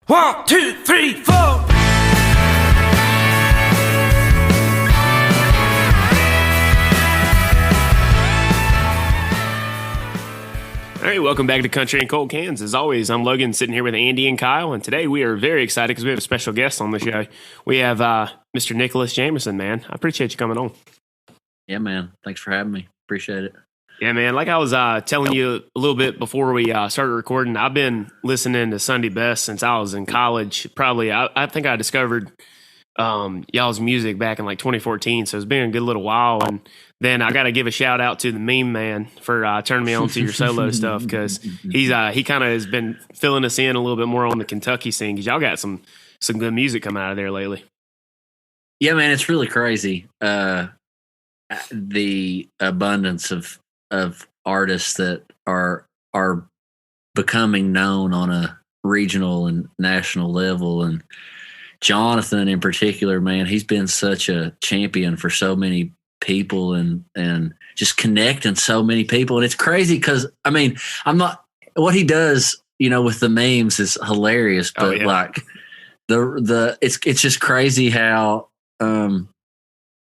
One, two, three, four. All right, welcome back to Country and Cold Cans. As always, I'm Logan, sitting here with Andy and Kyle, and today we are very excited because we have a special guest on the show. We have Mr. Nicholas Jamerson, man. I appreciate you coming on. Yeah, man. Thanks for having me. Appreciate it. Yeah, man. Like I was telling you a little bit before we started recording, I've been listening to Sunday Best since I was in college. Probably, I think I discovered y'all's music back in like 2014, so it's been a good little while. And then I got to give a shout out to the Meme Man for turning me on to your solo stuff, because he kind of has been filling us in a little bit more on the Kentucky scene, because y'all got some good music coming out of there lately. Yeah, man, it's really crazy. The abundance of artists that are becoming known on a regional and national level, and Jonathan in particular, man, he's been such a champion for so many people and just connecting so many people. And it's crazy because, I mean, what he does, with the memes is hilarious, but like it's just crazy how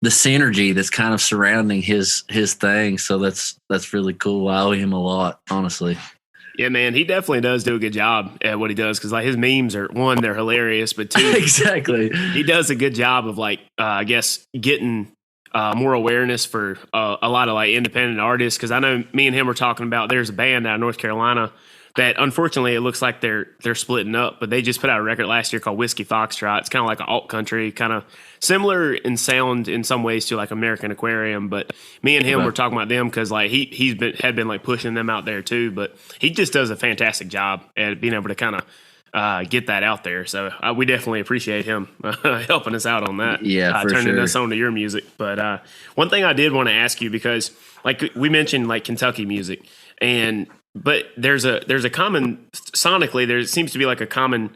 the synergy that's kind of surrounding his thing. So that's really cool. I owe him a lot, honestly. Yeah, man, he definitely does do a good job at what he does, because like his memes are, one, they're hilarious, but two, exactly, he does a good job of like I guess getting more awareness for a lot of like independent artists. Because I know me and him were talking about, there's a band out of North Carolina that unfortunately it looks like they're splitting up, but they just put out a record last year called Whiskey Foxtrot. It's kind of like an alt country, kind of similar in sound in some ways to like American Aquarium. But me and him were talking about them because like he's been like pushing them out there too. But he just does a fantastic job at being able to kind of get that out there. So we definitely appreciate him helping us out on that. Yeah, for turning sure. us on to your music. But one thing I did want to ask you, because like we mentioned like Kentucky music, but there's a common, sonically, there seems to be like a common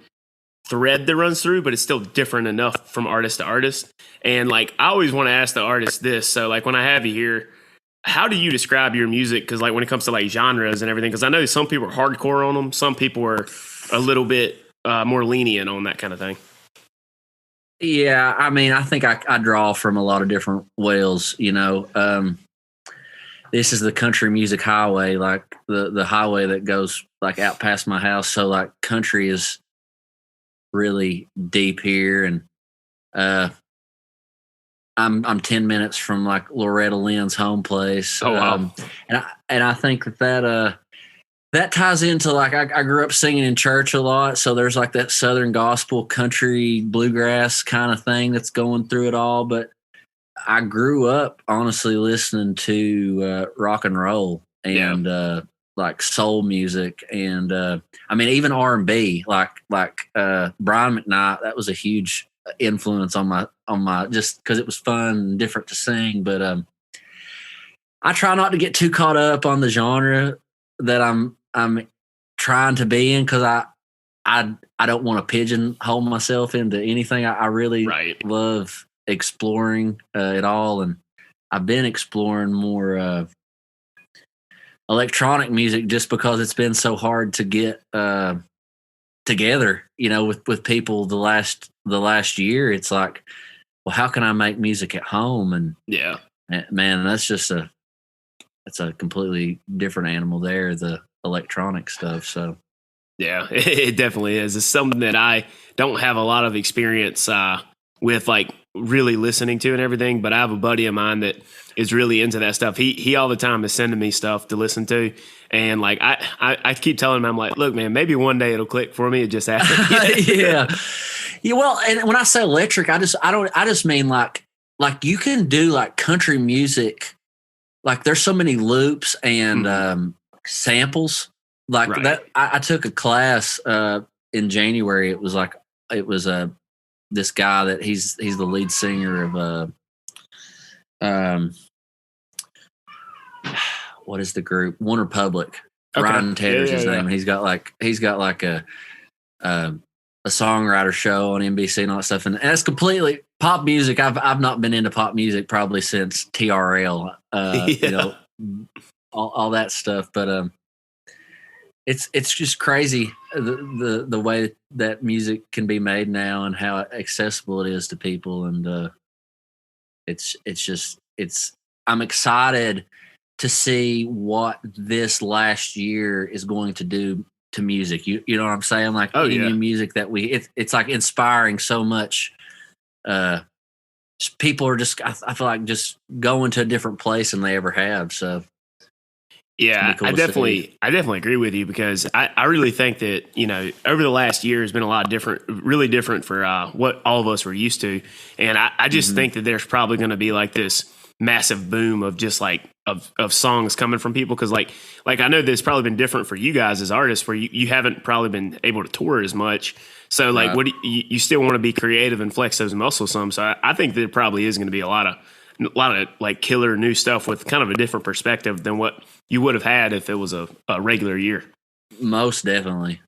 thread that runs through, but it's still different enough from artist to artist. And like, I always want to ask the artist this. So like when I have you here, how do you describe your music? Because like when it comes to like genres and everything, because I know some people are hardcore on them. Some people are a little bit more lenient on that kind of thing. Yeah, I mean, I think I draw from a lot of different wells, This is the country music highway, like the highway that goes like out past my house. So like country is really deep here, and I'm 10 minutes from like Loretta Lynn's home place. Oh wow! And I think that ties into like I grew up singing in church a lot, so there's like that Southern gospel, country, bluegrass kind of thing that's going through it all, but I grew up honestly listening to rock and roll and like soul music, and I mean even R&B, like Brian McKnight. That was a huge influence on my just because it was fun and different to sing. But I try not to get too caught up on the genre that I'm trying to be in, because I don't want to pigeonhole myself into anything. I really love exploring it all, and I've been exploring more electronic music just because it's been so hard to get together, with people the last year. It's like, well, how can I make music at home? And man, that's a completely different animal there, the electronic stuff. So yeah, it definitely is. It's something that I don't have a lot of experience with, like really listening to and everything, but I have a buddy of mine that is really into that stuff. He all the time is sending me stuff to listen to, and like I keep telling him, I'm like, look, man, maybe one day it'll click for me. It just happened. Yeah. Well, and when I say electric, I just mean like you can do like country music, like there's so many loops and samples like that. I took a class in January. It was this guy that he's the lead singer of what is the group? One Republic. Okay. Ryan Tedder's his name. And he's got like a songwriter show on NBC and all that stuff. And that's completely pop music. I've not been into pop music probably since TRL. All that stuff. But it's just crazy the way that music can be made now and how accessible it is to people, and it's I'm excited to see what this last year is going to do to music. You know what I'm saying? Like any new music that it's like inspiring so much. People are just I feel like just going to a different place than they ever have. So yeah, cool I definitely agree with you, because I really think that, you know, over the last year has been a lot different, really different for what all of us were used to. And I just think that there's probably going to be like this massive boom of just like of songs coming from people. Cause like I know this probably been different for you guys as artists, where you haven't probably been able to tour as much. So like, what you still want to be creative and flex those muscles some. So I think there probably is going to be a lot of like killer new stuff with kind of a different perspective than what you would have had if it was a regular year. Most definitely.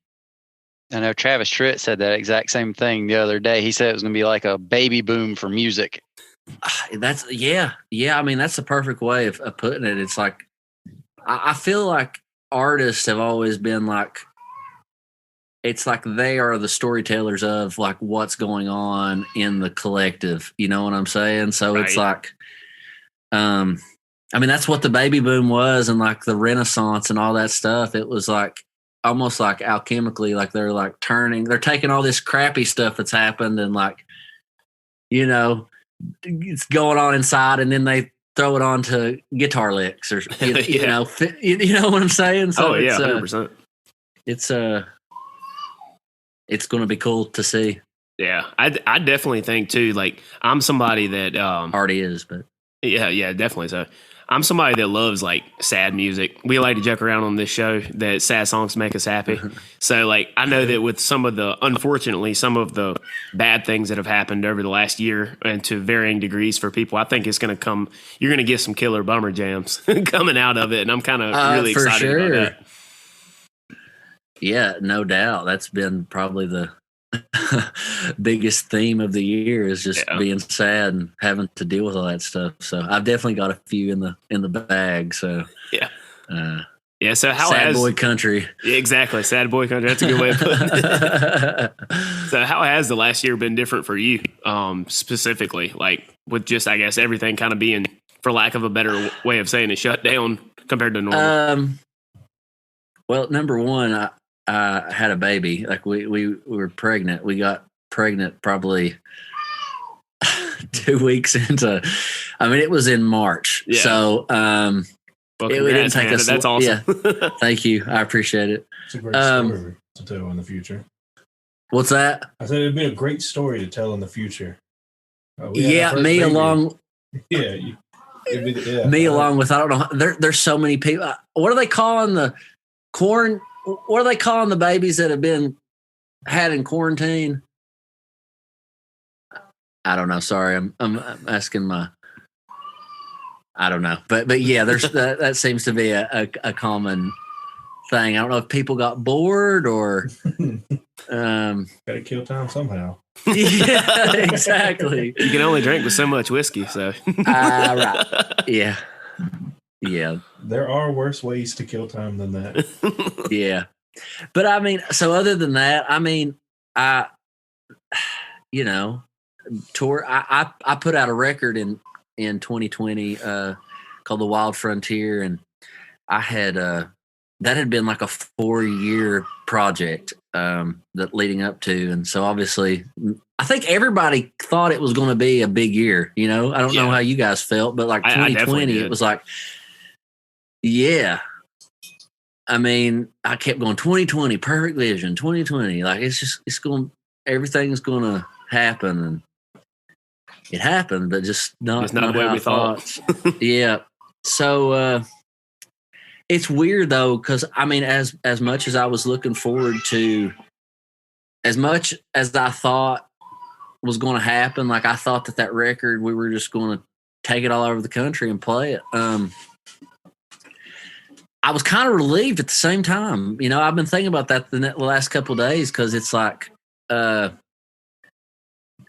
I know Travis Tritt said that exact same thing the other day. He said it was going to be like a baby boom for music. That's yeah. I mean, that's the perfect way of putting it. It's like I feel like artists have always been like, it's like they are the storytellers of like what's going on in the collective. You know what I'm saying? So it's like, I mean, that's what the baby boom was, and like the Renaissance and all that stuff. It was like almost like alchemically, like they're taking all this crappy stuff that's happened and like, you know, it's going on inside, and then they throw it onto guitar licks or you know what I'm saying? So 100%. It's going to be cool to see. Yeah, I definitely think too. Like I'm somebody that already is, but yeah, definitely so. I'm somebody that loves like sad music. We like to joke around on this show that sad songs make us happy. So like I know that with unfortunately some of the bad things that have happened over the last year and to varying degrees for people, I think it's going to come. You're going to get some killer bummer jams coming out of it, and I'm kind of really excited about that. Yeah, no doubt. That's been probably the biggest theme of the year is just being sad and having to deal with all that stuff. So I've definitely got a few in the bag. So yeah. So how sad boy country? Exactly, sad boy country. That's a good way of putting it. So how has the last year been different for you, specifically? Like with just I guess everything kind of being, for lack of a better way of saying it, shut down compared to normal. Well, number one, I had a baby. Like we were pregnant. We got pregnant probably 2 weeks into. I mean, it was in March. Yeah. So well, it didn't take us. That's awesome. Yeah. Thank you. I appreciate it. It's a great story to tell in the future. What's that? I said it'd be a great story to tell in the future. Me along. Yeah. Me along with, I don't know. There's so many people. What are they calling the corn? What are they calling the babies that have been had in quarantine? I don't know. Sorry, I'm asking my. I don't know, but yeah, there's that seems to be a common thing. I don't know if people got bored or. Gotta kill time somehow. Yeah, exactly. You can only drink with so much whiskey, so. Right. Yeah. Yeah. There are worse ways to kill time than that. Yeah. But I mean, so other than that, I mean, tour. I put out a record in 2020 called The Wild Frontier, and I had that had been like a 4-year project that leading up to, and so obviously I think everybody thought it was going to be a big year. You know, I don't know how you guys felt, but like 2020, it was like, yeah. I mean, I kept going 2020, perfect vision, 2020. Like everything's going to happen, and it happened, but just not the way we thought. Yeah. So it's weird though, because I mean, as much as I was looking forward to, as much as I thought was going to happen, like I thought that record, we were just going to take it all over the country and play it. I was kind of relieved at the same time. You know, I've been thinking about that the last couple of days, because it's like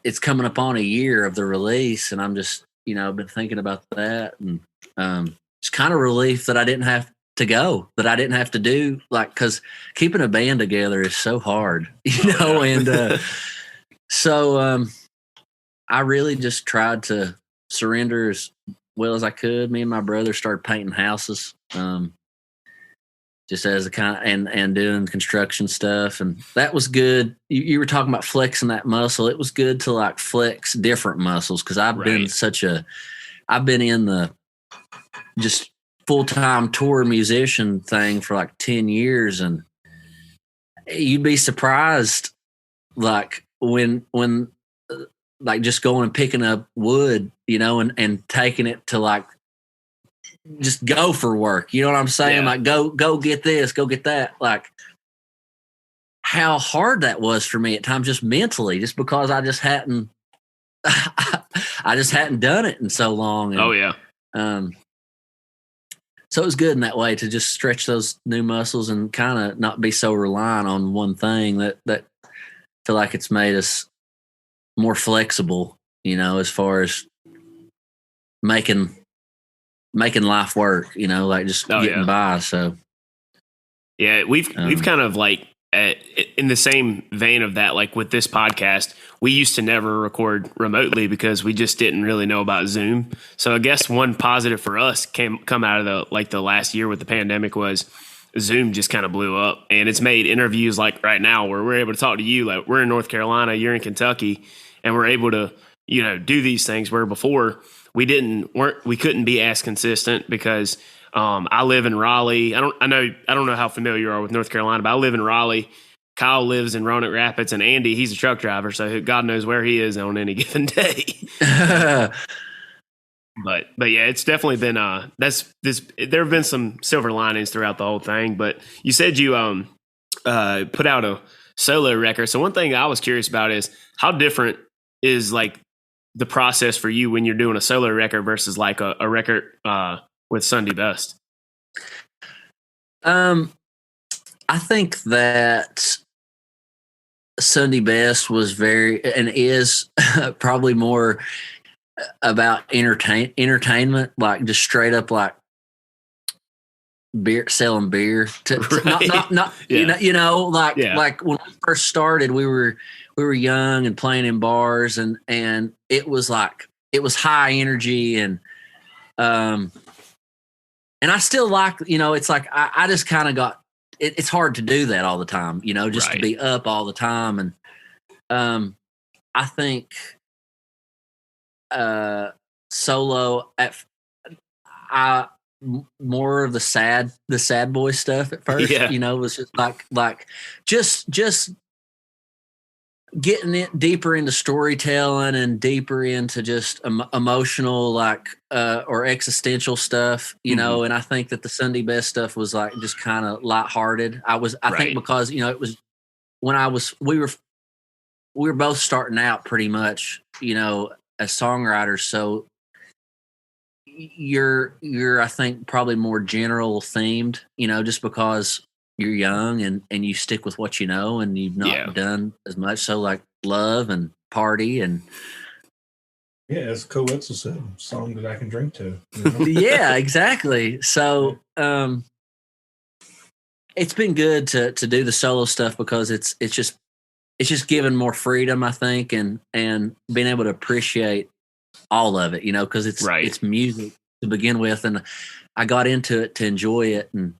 it's coming up on a year of the release, and I'm just, I've been thinking about that, and it's kind of relief that I didn't have to go, that I didn't have to do, like, because keeping a band together is so hard, and so I really just tried to surrender as well as I could. Me and my brother started painting houses, just as a kind and doing construction stuff, and that was good. You were talking about flexing that muscle. It was good to like flex different muscles, because I've been in the just full-time tour musician thing for like 10 years, and you'd be surprised, like when like just going and picking up wood, and taking it to like just go for work. You know what I'm saying? Yeah. Like go get this, go get that. Like how hard that was for me at times, just mentally, just because I just hadn't done it in so long. And, Oh yeah. So it was good in that way to just stretch those new muscles and kind of not be so reliant on one thing. That feel like it's made us more flexible, as far as making life work, like just getting by. So yeah, we've kind of like in the same vein of that, like with this podcast, we used to never record remotely because we just didn't really know about Zoom. So I guess one positive for us come out of the last year with the pandemic was Zoom just kind of blew up, and it's made interviews like right now where we're able to talk to you. Like we're in North Carolina, you're in Kentucky, and we're able to, do these things where before we couldn't be as consistent because I live in Raleigh. I don't know how familiar you are with North Carolina, but I live in Raleigh. Kyle lives in Roanoke Rapids, and Andy, he's a truck driver, so God knows where he is on any given day. But yeah, it's definitely been there have been some silver linings throughout the whole thing. But you said you put out a solo record. So one thing I was curious about is how different is like the process for you when you're doing a solo record versus like a record with Sunday Best? I think that Sunday Best was very and is probably more about entertainment, like just straight up like selling beer to Right. not Yeah. like when we first started, we were young and playing in bars, and it was high energy, and I still like, it's like I just kind of got it's hard to do that all the time, just to be up all the time. And I think solo more of the sad boy stuff at first, was just like just getting it deeper into storytelling and deeper into just emotional, like or existential stuff, and I think that the Sunday Best stuff was like just kind of lighthearted. I think because it was when we were both starting out pretty much, as songwriters, so you're I think probably more general themed, just because you're young and you stick with what you know, and you've not done as much. So like love and party and as Coetzel said, song that I can drink to. Yeah, exactly. So it's been good to do the solo stuff because it's just given more freedom, I think, and being able to appreciate all of it, because it's music to begin with, and I got into it to enjoy it, and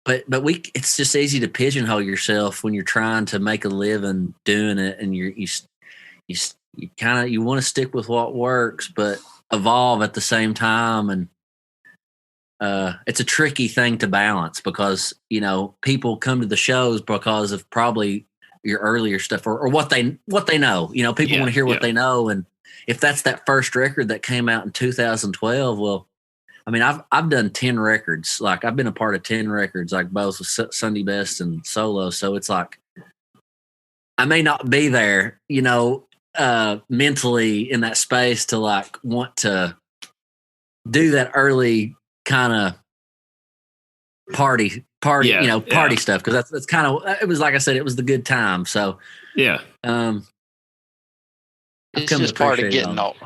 but it's just easy to pigeonhole yourself when you're trying to make a living doing it, and you kind of you want to stick with what works, but evolve at the same time, and it's a tricky thing to balance because people come to the shows because of probably your earlier stuff or what they know. People want to hear what they know, and if that's that first record that came out in 2012, well, I mean, I've done 10 records. Like I've been a part of 10 records, like both with Sunday Best and solo. So it's like I may not be there, mentally in that space to like want to do that early kind of party, stuff, because that's kind of it was like I said, it was the good time. So it's just part of getting old.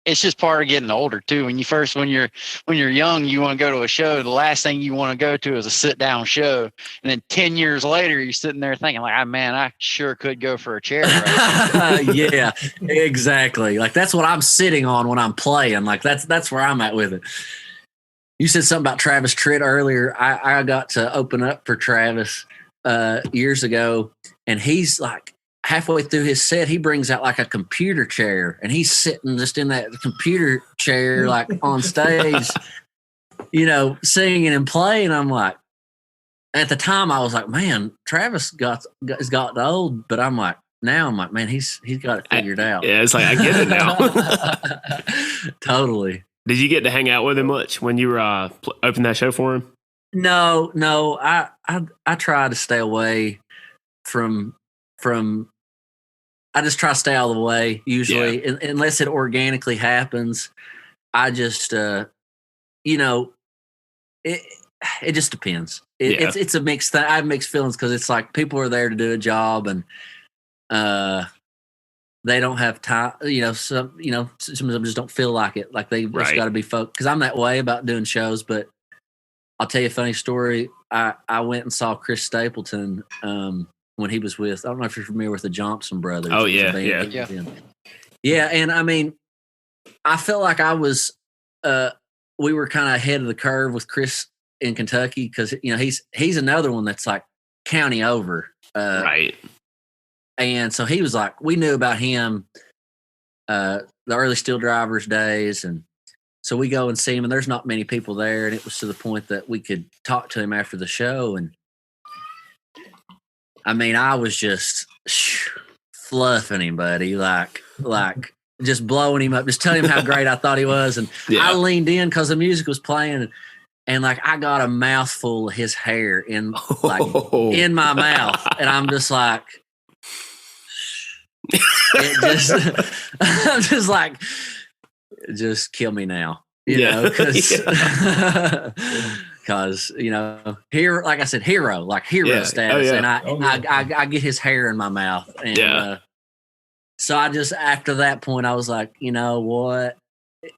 it's just part of getting older too. When you're young, you want to go to a show. The last thing you want to go to is a sit down show, and then 10 years later, you're sitting there thinking like, "Ah, man, I sure could go for a chair." Right. Yeah, exactly. Like that's what I'm sitting on when I'm playing. Like that's where I'm at with it. You said something about Travis Tritt earlier. I got to open up for Travis years ago, and he's like halfway through his set, he brings out like a computer chair, and he's sitting just in that computer chair, like on stage, singing and playing. I'm like, at the time, I was like, man, Travis has got old, but now I'm like, man, he's got it figured out. Yeah, it's like I get it now. Totally. Did you get to hang out with him much when you were opening that show for him? No. I try to stay away from. I just try to stay out of the way usually, unless it organically happens. I just, it just depends. It's a mixed thing. I have mixed feelings because it's like people are there to do a job and they don't have time. Some of them just don't feel like it. Like they just got to be focused. Because I'm that way about doing shows. But I'll tell you a funny story. I went and saw Chris Stapleton when he was with, I don't know if you're familiar with the Johnson Brothers. Oh, yeah. Yeah, and I mean, I felt like I was, we were kind of ahead of the curve with Chris in Kentucky because, he's another one that's like county over. Right. And so he was like, we knew about him the early Steel Drivers days. And so we go and see him, and there's not many people there. And it was to the point that we could talk to him after the show. And I mean, I was just fluffing him, buddy, like just blowing him up, just telling him how great I thought he was. And I leaned in because the music was playing, and like I got a mouthful of his hair in my mouth, and I'm just like, I'm just like, just kill me now, because here, like I said, hero status, and I get his hair in my mouth, and so I just after that point I was like, you know what,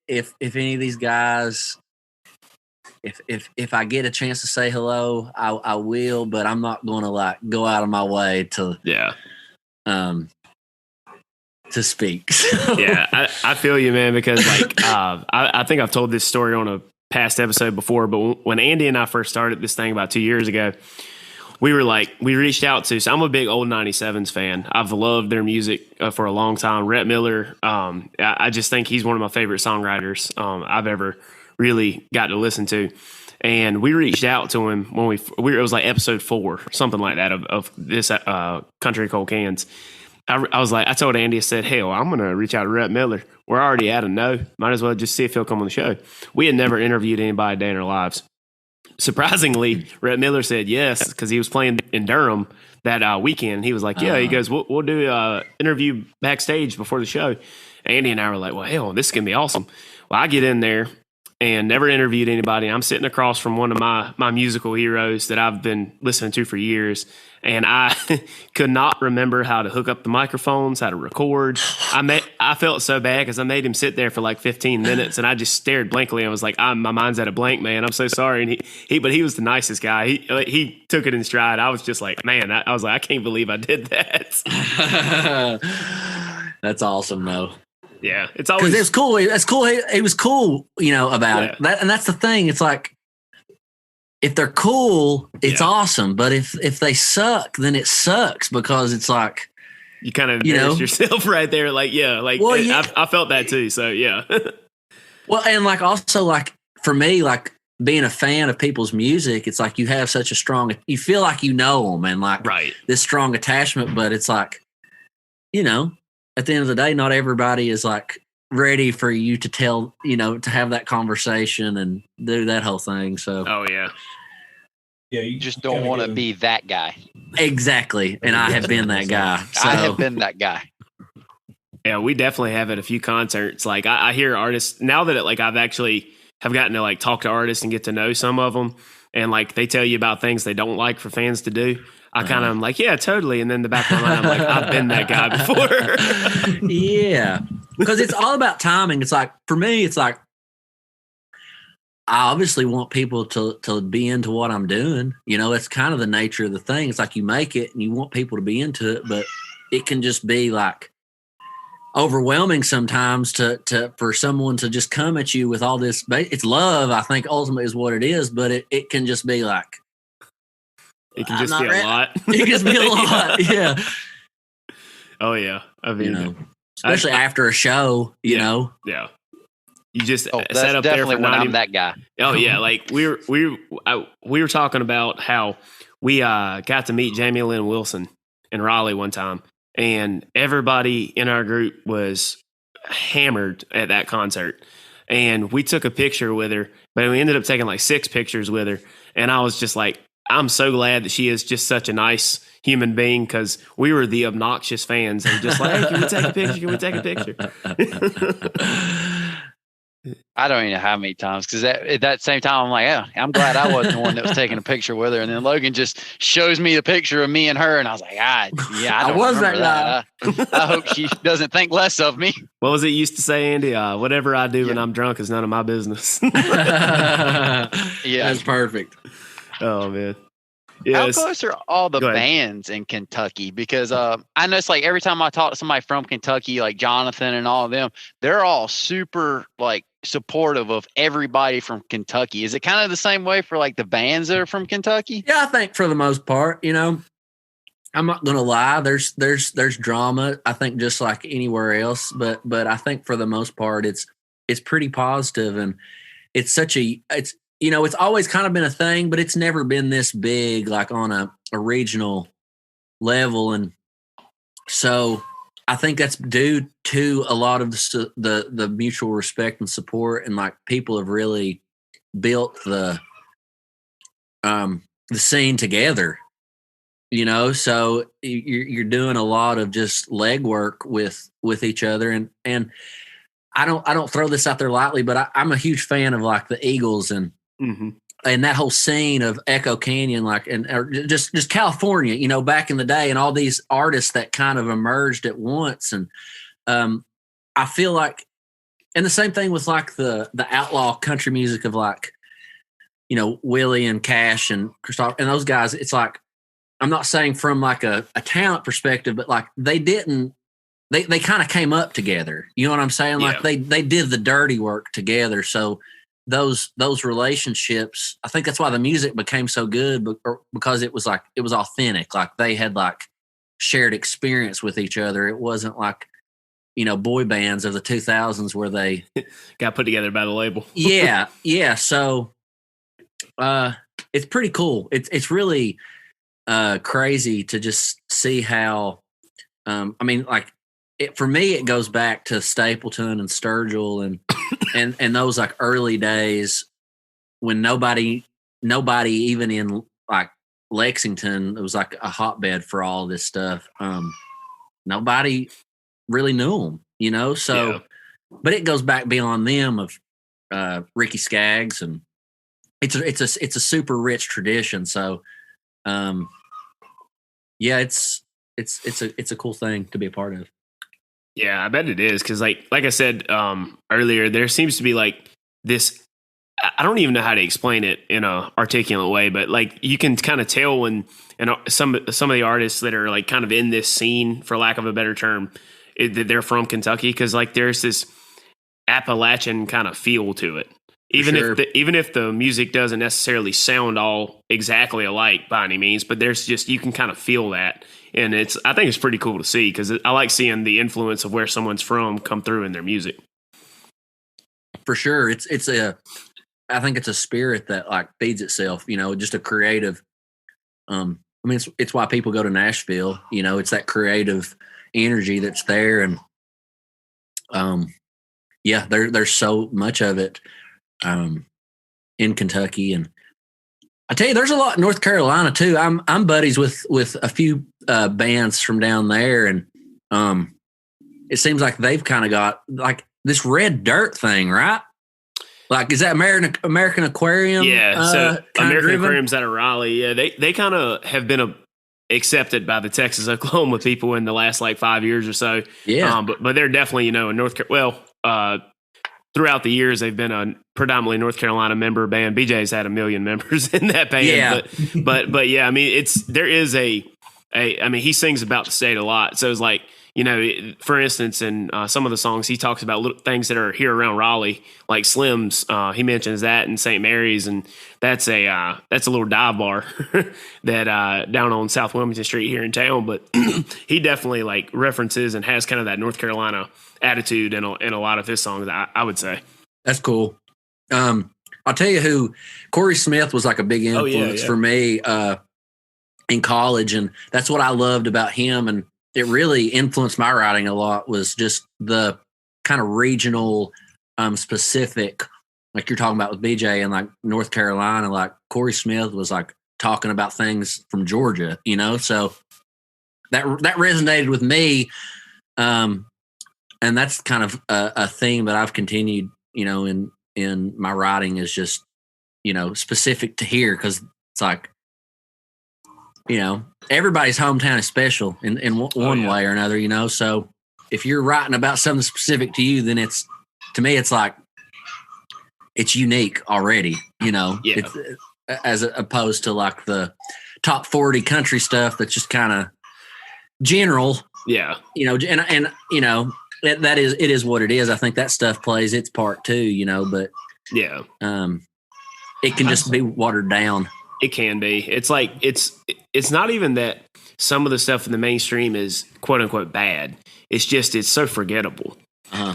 if any of these guys, if I get a chance to say hello, I will, but I'm not going to like go out of my way to to speak. I feel you, man, because like I think I've told this story on a past episode before, but when Andy and I first started this thing about 2 years ago, we reached out to, so I'm a big old 97s fan. I've loved their music for a long time. Rhett Miller, I just think he's one of my favorite songwriters I've ever really got to listen to. And we reached out to him when it was like episode 4, something like that of this Country Cold Cans. I was like, I told Andy, I said, hell, I'm going to reach out to Rhett Miller. We're already at a no. Might as well just see if he'll come on the show. We had never interviewed anybody a day in our lives. Surprisingly, Rhett Miller said yes, because he was playing in Durham that weekend. He was like, he goes, we'll do an interview backstage before the show. Andy and I were like, well, hell, this is going to be awesome. Well, I get in there and never interviewed anybody. I'm sitting across from one of my musical heroes that I've been listening to for years. And I could not remember how to hook up the microphones, how to record. I felt so bad because I made him sit there for like 15 minutes, and I just stared blankly. I was like, my mind's at a blank, man. I'm so sorry. And but he was the nicest guy. He took it in stride. I was just like, man, I was like, I can't believe I did that. That's awesome, though. Yeah, it's always because it's cool. That's cool. He was cool, about it. And that's the thing. It's like, if they're cool, it's awesome. But if they suck, then it sucks, because it's like you kind of embarrass yourself right there. Like, I felt that too. So yeah. Well, and like also like for me, like being a fan of people's music, it's like you have such a strong, you feel like you know them and like this strong attachment. But it's like, at the end of the day, not everybody is like ready for you to tell, to have that conversation and do that whole thing. So, yeah, you just don't want to be that guy. Exactly. And I have been that guy. So. I have been that guy. Yeah, we definitely have at a few concerts. Like I hear artists now that I've actually have gotten to like talk to artists and get to know some of them, and like they tell you about things they don't like for fans to do. I kind of am like, yeah, totally. And then the back of my mind, I'm like, I've been that guy before. Yeah. because it's all about timing. It's like, for me, it's like, I obviously want people to be into what I'm doing. You know, it's kind of the nature of the thing. It's like you make it and you want people to be into it, but it can just be like overwhelming sometimes for someone to just come at you with all this. It's love, I think, ultimately is what it is, but it can just be like, it can just be a lot. It can just be a lot. Yeah. Oh yeah. I mean, you know, especially after a show, you know. Yeah. You just that's sat up there for when I'm that guy. Oh yeah, like we were talking about how we got to meet Jamie Lynn Wilson in Raleigh one time, and everybody in our group was hammered at that concert. And we took a picture with her, but we ended up taking like 6 pictures with her. And I was just like, I'm so glad that she is just such a nice human being, because we were the obnoxious fans and just like, hey, can we take a picture? Can we take a picture? I don't even know how many times, because at that same time, I'm like, yeah, I'm glad I wasn't the one that was taking a picture with her. And then Logan just shows me the picture of me and her, and I was like, I don't was remember that that. I hope she doesn't think less of me. What was it you used to say, Andy? Whatever I do when I'm drunk is none of my business. Yeah, that's perfect. Oh man. Yes. How close are all the bands in Kentucky? Because I know it's like every time I talk to somebody from Kentucky, like Jonathan and all of them, they're all super like supportive of everybody from Kentucky. Is it kind of the same way for like the bands that are from Kentucky? Yeah, I think for the most part, you know, I'm not gonna lie. There's drama, I think, just like anywhere else, but I think for the most part, it's pretty positive, and it's you know, it's always kind of been a thing, but it's never been this big, like on a regional level. And so I think that's due to a lot of the mutual respect and support, and like people have really built the scene together, you know. So you're doing a lot of just legwork with each other, and I don't throw this out there lightly, but I'm a huge fan of like the Eagles and that whole scene of Echo Canyon, like, or just California, you know, back in the day, and all these artists that kind of emerged at once. And I feel like, and the same thing with like the outlaw country music of like, you know, Willie and Cash and Christoph and those guys. It's like, I'm not saying from like a talent perspective, but like they kind of came up together. You know what I'm saying? Yeah. Like they did the dirty work together. So those relationships, I think that's why the music became so good, because it was authentic. Like they had like shared experience with each other. It wasn't like, you know, boy bands of the 2000s where they got put together by the label. Yeah. So it's pretty cool. It's really crazy to just see how I mean, like, for me, it goes back to Stapleton and Sturgill and those like early days when nobody even in like Lexington, it was like a hotbed for all this stuff. Nobody really knew them, you know. So, but it goes back beyond them of Ricky Skaggs, and it's a super rich tradition. So, yeah, it's a cool thing to be a part of. Yeah, I bet it is, because like I said earlier, there seems to be like this. I don't even know how to explain it in a articulate way, but like you can kind of tell when some of the artists that are like kind of in this scene, for lack of a better term, that they're from Kentucky, because like there's this Appalachian kind of feel to it. Even if the music doesn't necessarily sound all exactly alike by any means, but there's just, you can kind of feel that. And I think it's pretty cool to see, because I like seeing the influence of where someone's from come through in their music. For sure. I think it's a spirit that like feeds itself, you know, just a creative, I mean, it's why people go to Nashville, you know, it's that creative energy that's there. And yeah, there's so much of it in Kentucky. And I tell you, there's a lot in North Carolina too. I'm buddies with a few bands from down there, and it seems like they've kind of got like this Red Dirt thing, right? Like, is that American Aquarium? Yeah, so American Aquarium's out of Raleigh. Yeah, they kind of have been accepted by the Texas Oklahoma people in the last like 5 years or so. Yeah. But they're definitely, a throughout the years, they've been a predominantly North Carolina member band. BJ's had 1 million members in that band. Yeah. But yeah, I mean, there is I mean, he sings about the state a lot. So it's like, for instance, in some of the songs, he talks about little things that are here around Raleigh, like Slim's. He mentions that in St. Mary's, and that's a little dive bar that down on South Wilmington Street here in town. But he definitely like references and has kind of that North Carolina attitude in a lot of his songs. I would say that's cool. I'll tell you who Corey Smith was like a big influence for me in college, and that's what I loved about him, and it really influenced my writing a lot, was just the kind of regional specific, like you're talking about with BJ and like North Carolina. Like Corey Smith was like talking about things from Georgia, so that resonated with me, and that's kind of a theme that I've continued in my writing, is just specific to here, because it's like everybody's hometown is special in one way or another, so if you're writing about something specific to you, then to me it's like it's unique already, it's, as opposed to like the top 40 country stuff that's just kind of general, and it is what it is. I think that stuff plays its part too, but it can just be watered down. It can be. It's like it's not even that some of the stuff in the mainstream is quote unquote bad. It's just it's so forgettable.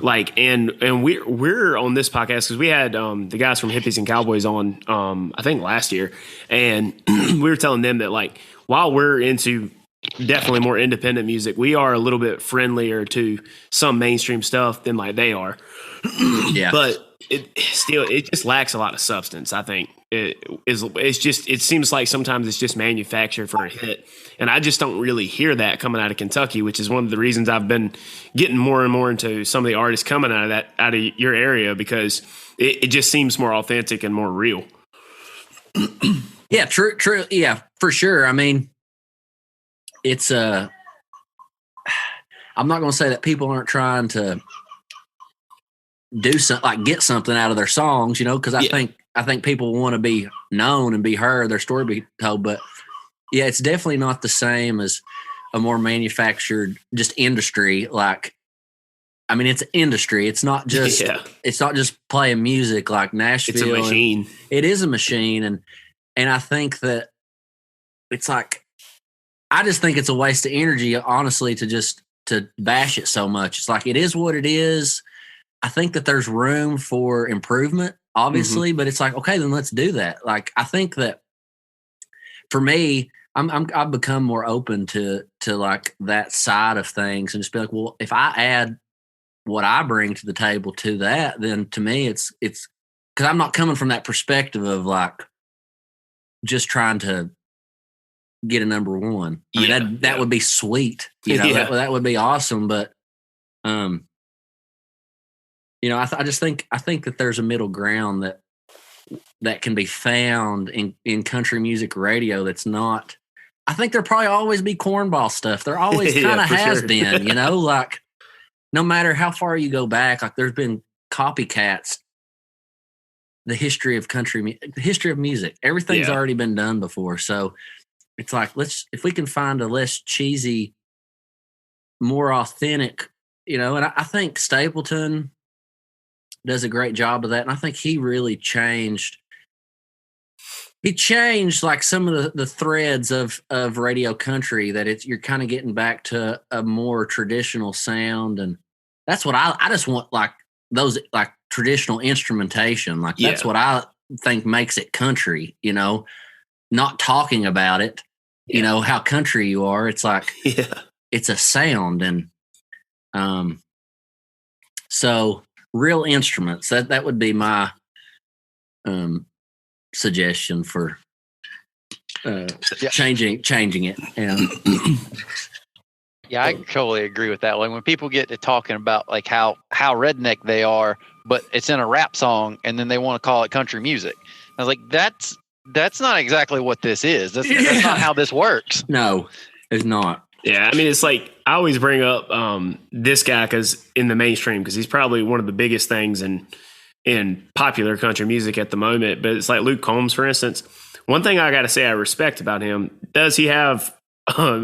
Like and we're on this podcast because we had the guys from Hippies and Cowboys on I think last year, and we were telling them that like while we're into definitely more independent music, we are a little bit friendlier to some mainstream stuff than like they are. But it just lacks a lot of substance. I think it seems like sometimes it's just manufactured for a hit, and I just don't really hear that coming out of Kentucky, which is one of the reasons I've been getting more and more into some of the artists coming out of your area, because it just seems more authentic and more real. Yeah, true. Yeah, for sure. I mean, it's I'm not going to say that people aren't trying to do something, like get something out of their songs, because I think people want to be known and be heard, their story be told. But yeah, it's definitely not the same as a more manufactured just industry. Like, I mean, it's industry. It's not just it's not just playing music like Nashville. It's a machine. It is a machine, and I think that it's like, I just think it's a waste of energy, honestly, to bash it so much. It's like, it is what it is. I think that there's room for improvement, obviously, but it's like, okay, then let's do that. Like, I think that for me, I've become more open to like that side of things, and just be like, well, if I add what I bring to the table to that, then to me, it's because I'm not coming from that perspective of like just trying to get a number one. I mean, that would be sweet. That would be awesome. But, I just think that there's a middle ground that can be found in country music radio. That's not, I think there'll probably always be cornball stuff. There always kind of has been, like no matter how far you go back, like there's been copycats. The history of the history of music, everything's already been done before. So it's like, if we can find a less cheesy, more authentic, and I think Stapleton does a great job of that. And I think he really changed like some of the threads of radio country, that you're kind of getting back to a more traditional sound. And that's what I just want, like those like traditional instrumentation. Like that's what I think makes it country, not talking about it, how country you are. It's like, it's a sound. And so real instruments, that would be my suggestion for changing it. And yeah, I totally agree with that. Like when people get to talking about like how redneck they are, but it's in a rap song, and then they want to call it country music. I was like, that's not exactly what this is. That's not how this works. No, it's not. Yeah, I mean, it's like I always bring up this guy because in the mainstream, because he's probably one of the biggest things in popular country music at the moment. But it's like Luke Combs, for instance. One thing I got to say I respect about him, does he have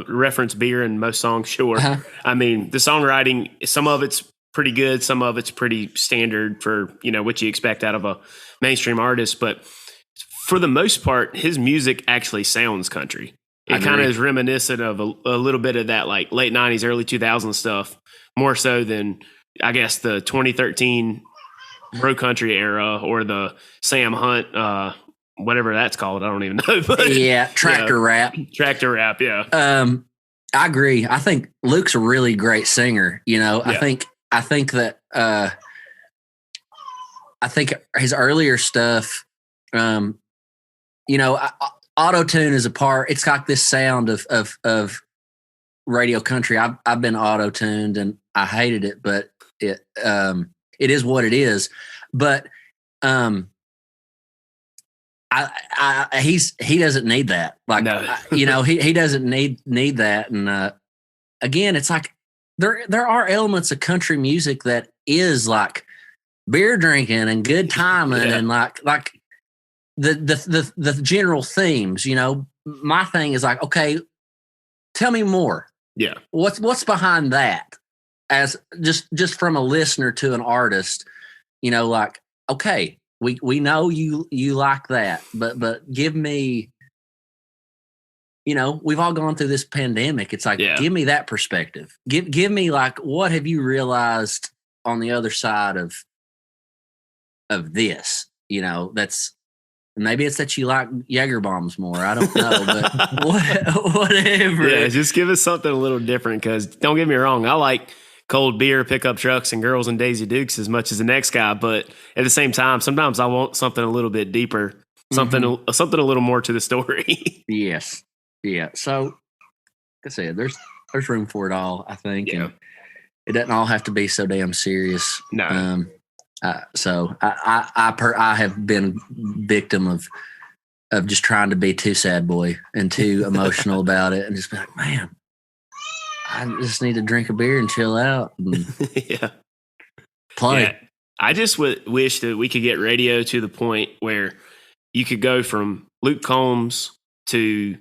reference beer in most songs? Sure. Uh-huh. I mean, the songwriting, some of it's pretty good, some of it's pretty standard for, what you expect out of a mainstream artist. But for the most part, his music actually sounds country. It kind of is reminiscent of a little bit of that like late 90s, early 2000s stuff, more so than, I guess, the 2013 Bro Country era or the Sam Hunt, whatever that's called. I don't even know. But, yeah, tractor rap. Tractor rap, yeah. I agree. I think Luke's a really great singer. Yeah. I think that I think his earlier stuff, auto-tune is a part. It's got this sound of radio country. I've been auto-tuned and I hated it, but it is what it is. But he doesn't need that. Like, no. He doesn't need that. And again, it's like there are elements of country music that is like beer drinking and good timing and like the general themes. My thing is like, okay, tell me more. Yeah, what's behind that? As just from a listener to an artist, like, okay, we know you like that, but give me, we've all gone through this pandemic. It's like, give me that perspective. Give me like, what have you realized on the other side of this? That's maybe it's that you like Jaeger bombs more. I don't know, but whatever. Yeah, just give us something a little different. Because don't get me wrong, I like cold beer, pickup trucks, and girls and Daisy Dukes as much as the next guy. But at the same time, sometimes I want something a little bit deeper, something a little more to the story. Yes, yeah. So, like I said, there's room for it all, I think. Yeah. And it doesn't all have to be so damn serious. No. So I have been victim of just trying to be too sad boy and too emotional about it, and just be like, man, I just need to drink a beer and chill out and play. Yeah. I just wish that we could get radio to the point where you could go from Luke Combs to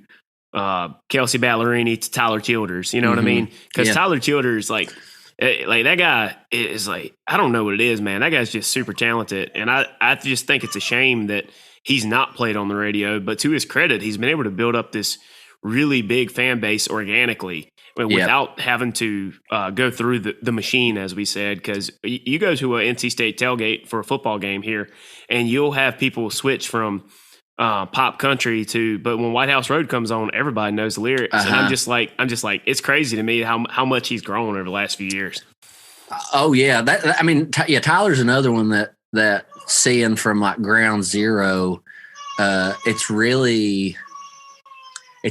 Kelsey Ballerini to Tyler Childers. You know what I mean? Because Tyler Childers, like that guy is like, I don't know what it is, man. That guy's just super talented. And I just think it's a shame that he's not played on the radio. But to his credit, he's been able to build up this really big fan base organically without having to go through the machine, as we said. Because you go to a NC State tailgate for a football game here, and you'll have people switch from pop country but when White House Road comes on, everybody knows the lyrics. And I'm just like, it's crazy to me how much he's grown over the last few years. Oh yeah. Tyler's another one that seeing from like ground zero, it's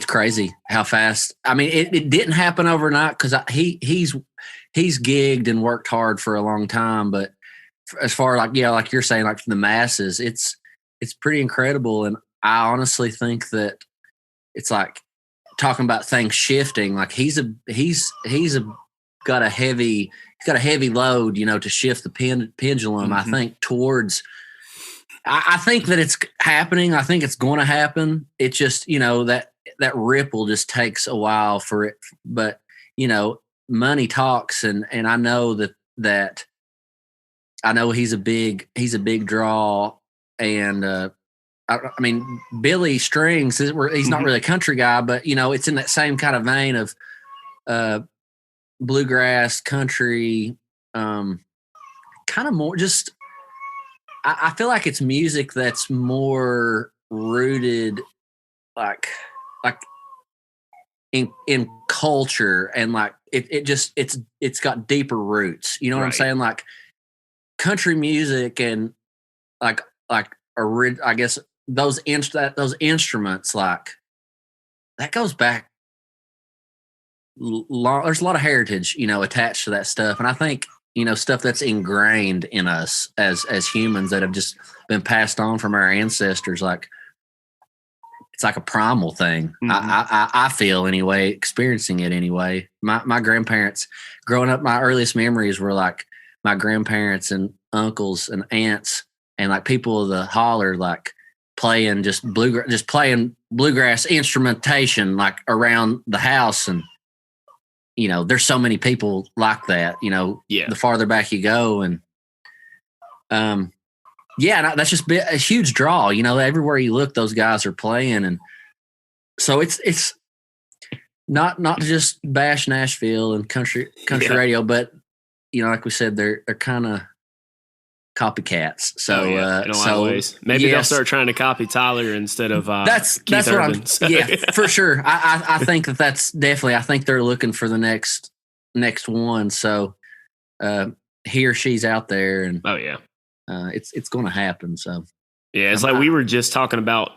crazy how fast. I mean, it didn't happen overnight because he's gigged and worked hard for a long time. But as far like you're saying, like for the masses, it's pretty incredible. And I honestly think that it's like talking about things shifting. Like he's got a heavy load, to shift the pendulum. I think towards. I think that it's happening. I think it's going to happen. It just that ripple just takes a while for it. But money talks, and I know that I know he's a big draw. And I mean, Billy Strings, he's not really a country guy, but it's in that same kind of vein of bluegrass country, kind of more just. I feel like it's music that's more rooted, like in culture, and like it's got deeper roots. You know what I'm saying? Like country music and like I guess those instruments, like that goes back long. There's a lot of heritage, attached to that stuff, and I think stuff that's ingrained in us as humans that have just been passed on from our ancestors. Like like a primal thing. Mhm. I feel anyway, experiencing it anyway. My grandparents growing up, my earliest memories were like my grandparents and uncles and aunts and like people of the holler, like playing playing bluegrass instrumentation like around the house. And there's so many people like that, the farther back you go. And that's just a huge draw. Everywhere you look, those guys are playing. And so it's not just bash Nashville and country radio, but like we said, they're kind of copycats. So in a lot of ways, maybe they'll start trying to copy Tyler instead of that's Keith what Urban. For sure. I think that's definitely. I think they're looking for the next one. So he or she's out there, and it's going to happen. So it's like we were just talking about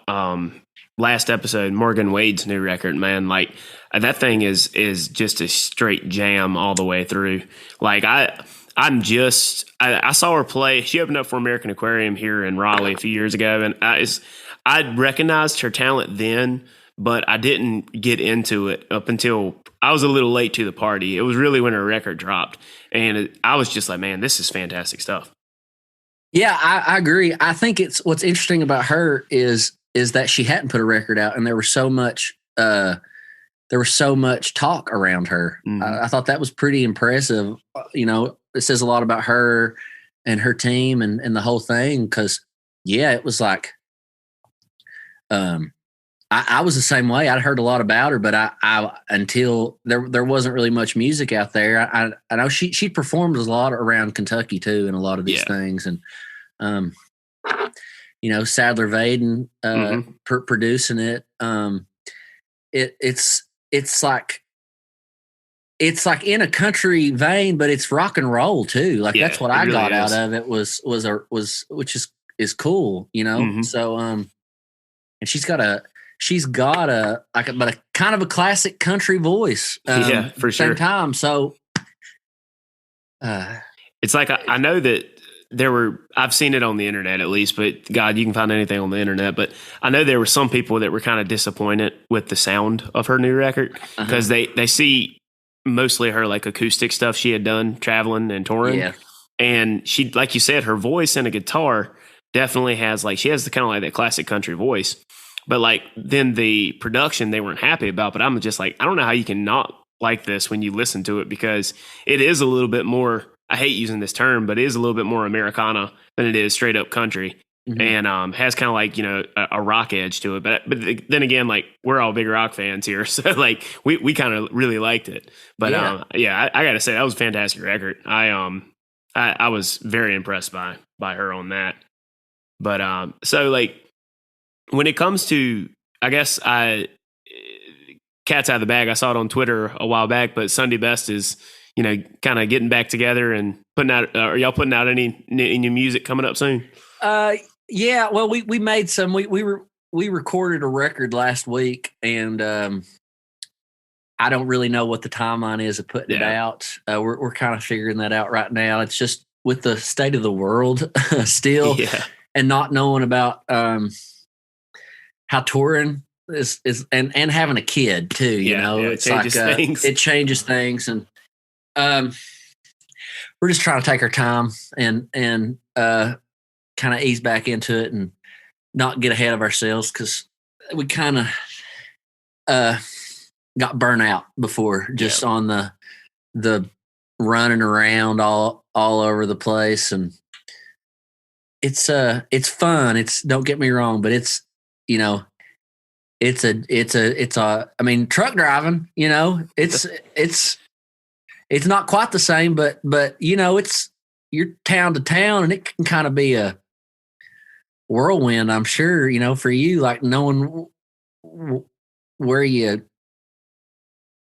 last episode, Morgan Wade's new record, man. Like that thing is just a straight jam all the way through. Like I saw her play. She opened up for American Aquarium here in Raleigh a few years ago, and I recognized her talent then, but I didn't get into it up until I was a little late to the party. It was really when her record dropped, and I was just like, man, this is fantastic stuff. Yeah, I agree. I think what's interesting about her is that she hadn't put a record out, and there was so much talk around her. Mm-hmm. I thought that was pretty impressive. It says a lot about her and her team and the whole thing. Because it was like, I was the same way. I'd heard a lot about her, but I until there wasn't really much music out there. I know she performed a lot around Kentucky too, in a lot of these things, and Sadler Vaden producing it. It's like in a country vein, but it's rock and roll too. Like that's what I really got out of it was which is cool, Mm-hmm. So and she's got a kind of a classic country voice. For sure. Same time. So it's like I know that I've seen it on the internet at least, but God, you can find anything on the internet. But I know there were some people that were kind of disappointed with the sound of her new record because they see mostly her like acoustic stuff she had done traveling and touring. Yeah. And she, like you said, her voice and a guitar definitely has she has the kind of like that classic country voice. But like then the production they weren't happy about. But I'm just like, I don't know how you can not like this when you listen to it, because it is a little bit more, I hate using this term, but it is a little bit more Americana than it is straight up country. Mm-hmm. And has kind of like, a rock edge to it. But then again, like we're all big rock fans here. So like we kind of really liked it. But I got to say that was a fantastic record. I was very impressed by her on that. But so like when it comes to, I guess cat's out of the bag. I saw it on Twitter a while back, but Sunday Best is, kind of getting back together and putting out, are y'all putting out any new music coming up soon? Yeah, well, we made some. We recorded a record last week, and I don't really know what the timeline is of putting it out. We're kind of figuring that out right now. It's just with the state of the world still, and not knowing about how touring is and having a kid too. It's like it changes things, and we're just trying to take our time and kind of ease back into it and not get ahead of ourselves, because we kind of got burnt out before just on the running around all over the place. And it's fun. Don't get me wrong, but it's I mean, truck driving, it's not quite the same, but it's, you're town to town, and it can kind of be a whirlwind, I'm sure, for you, like knowing where you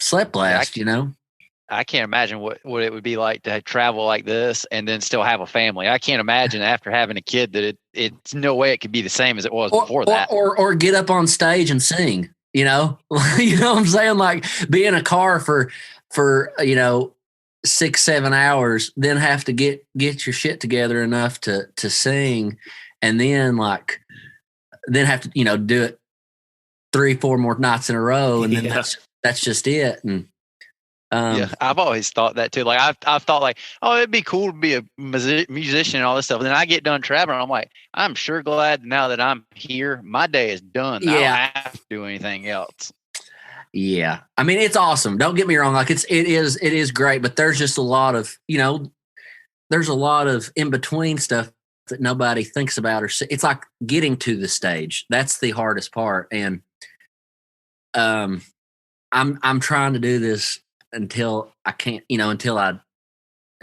slept last, I can't imagine what it would be like to travel like this and then still have a family. I can't imagine after having a kid that it's no way it could be the same as it was before that. Or get up on stage and sing, you know what I'm saying? Like be in a car for 6-7 hours, then have to get your shit together enough to sing, and then have to do it 3-4 more nights in a row, and then Yeah. that's just it. And Yeah, I've always thought that too. Like I've thought like, oh, it'd be cool to be a musician and all this stuff. And then I get done traveling. I'm like, I'm sure glad now that I'm here. My day is done. I Yeah. don't have to do anything else. yeah, I mean, it's awesome. Don't get me wrong. Like it is great, but there's just a lot of, there's a lot of in between stuff that nobody thinks about, or it's like getting to the stage. That's the hardest part. And I'm trying to do this until I can't, until I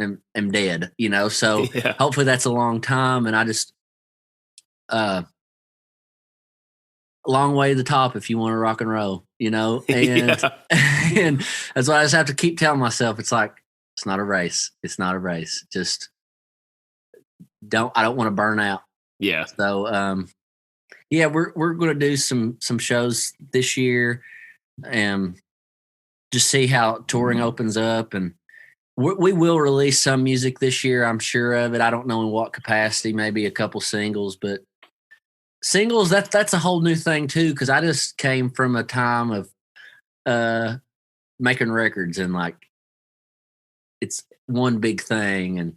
am dead, so Yeah. hopefully that's a long time. And I just, long way to the top if you want to rock and roll, and, Yeah. and that's why I just have to keep telling myself, it's like, it's not a race. It's not a race. Just I don't want to burn out. Yeah. So, yeah, we're going to do some shows this year and just see how touring opens up. And we will release some music this year. I'm sure of it. I don't know in what capacity, maybe a couple singles, but singles, that's a whole new thing too. Cause I just came from a time of, making records and like, it's one big thing. And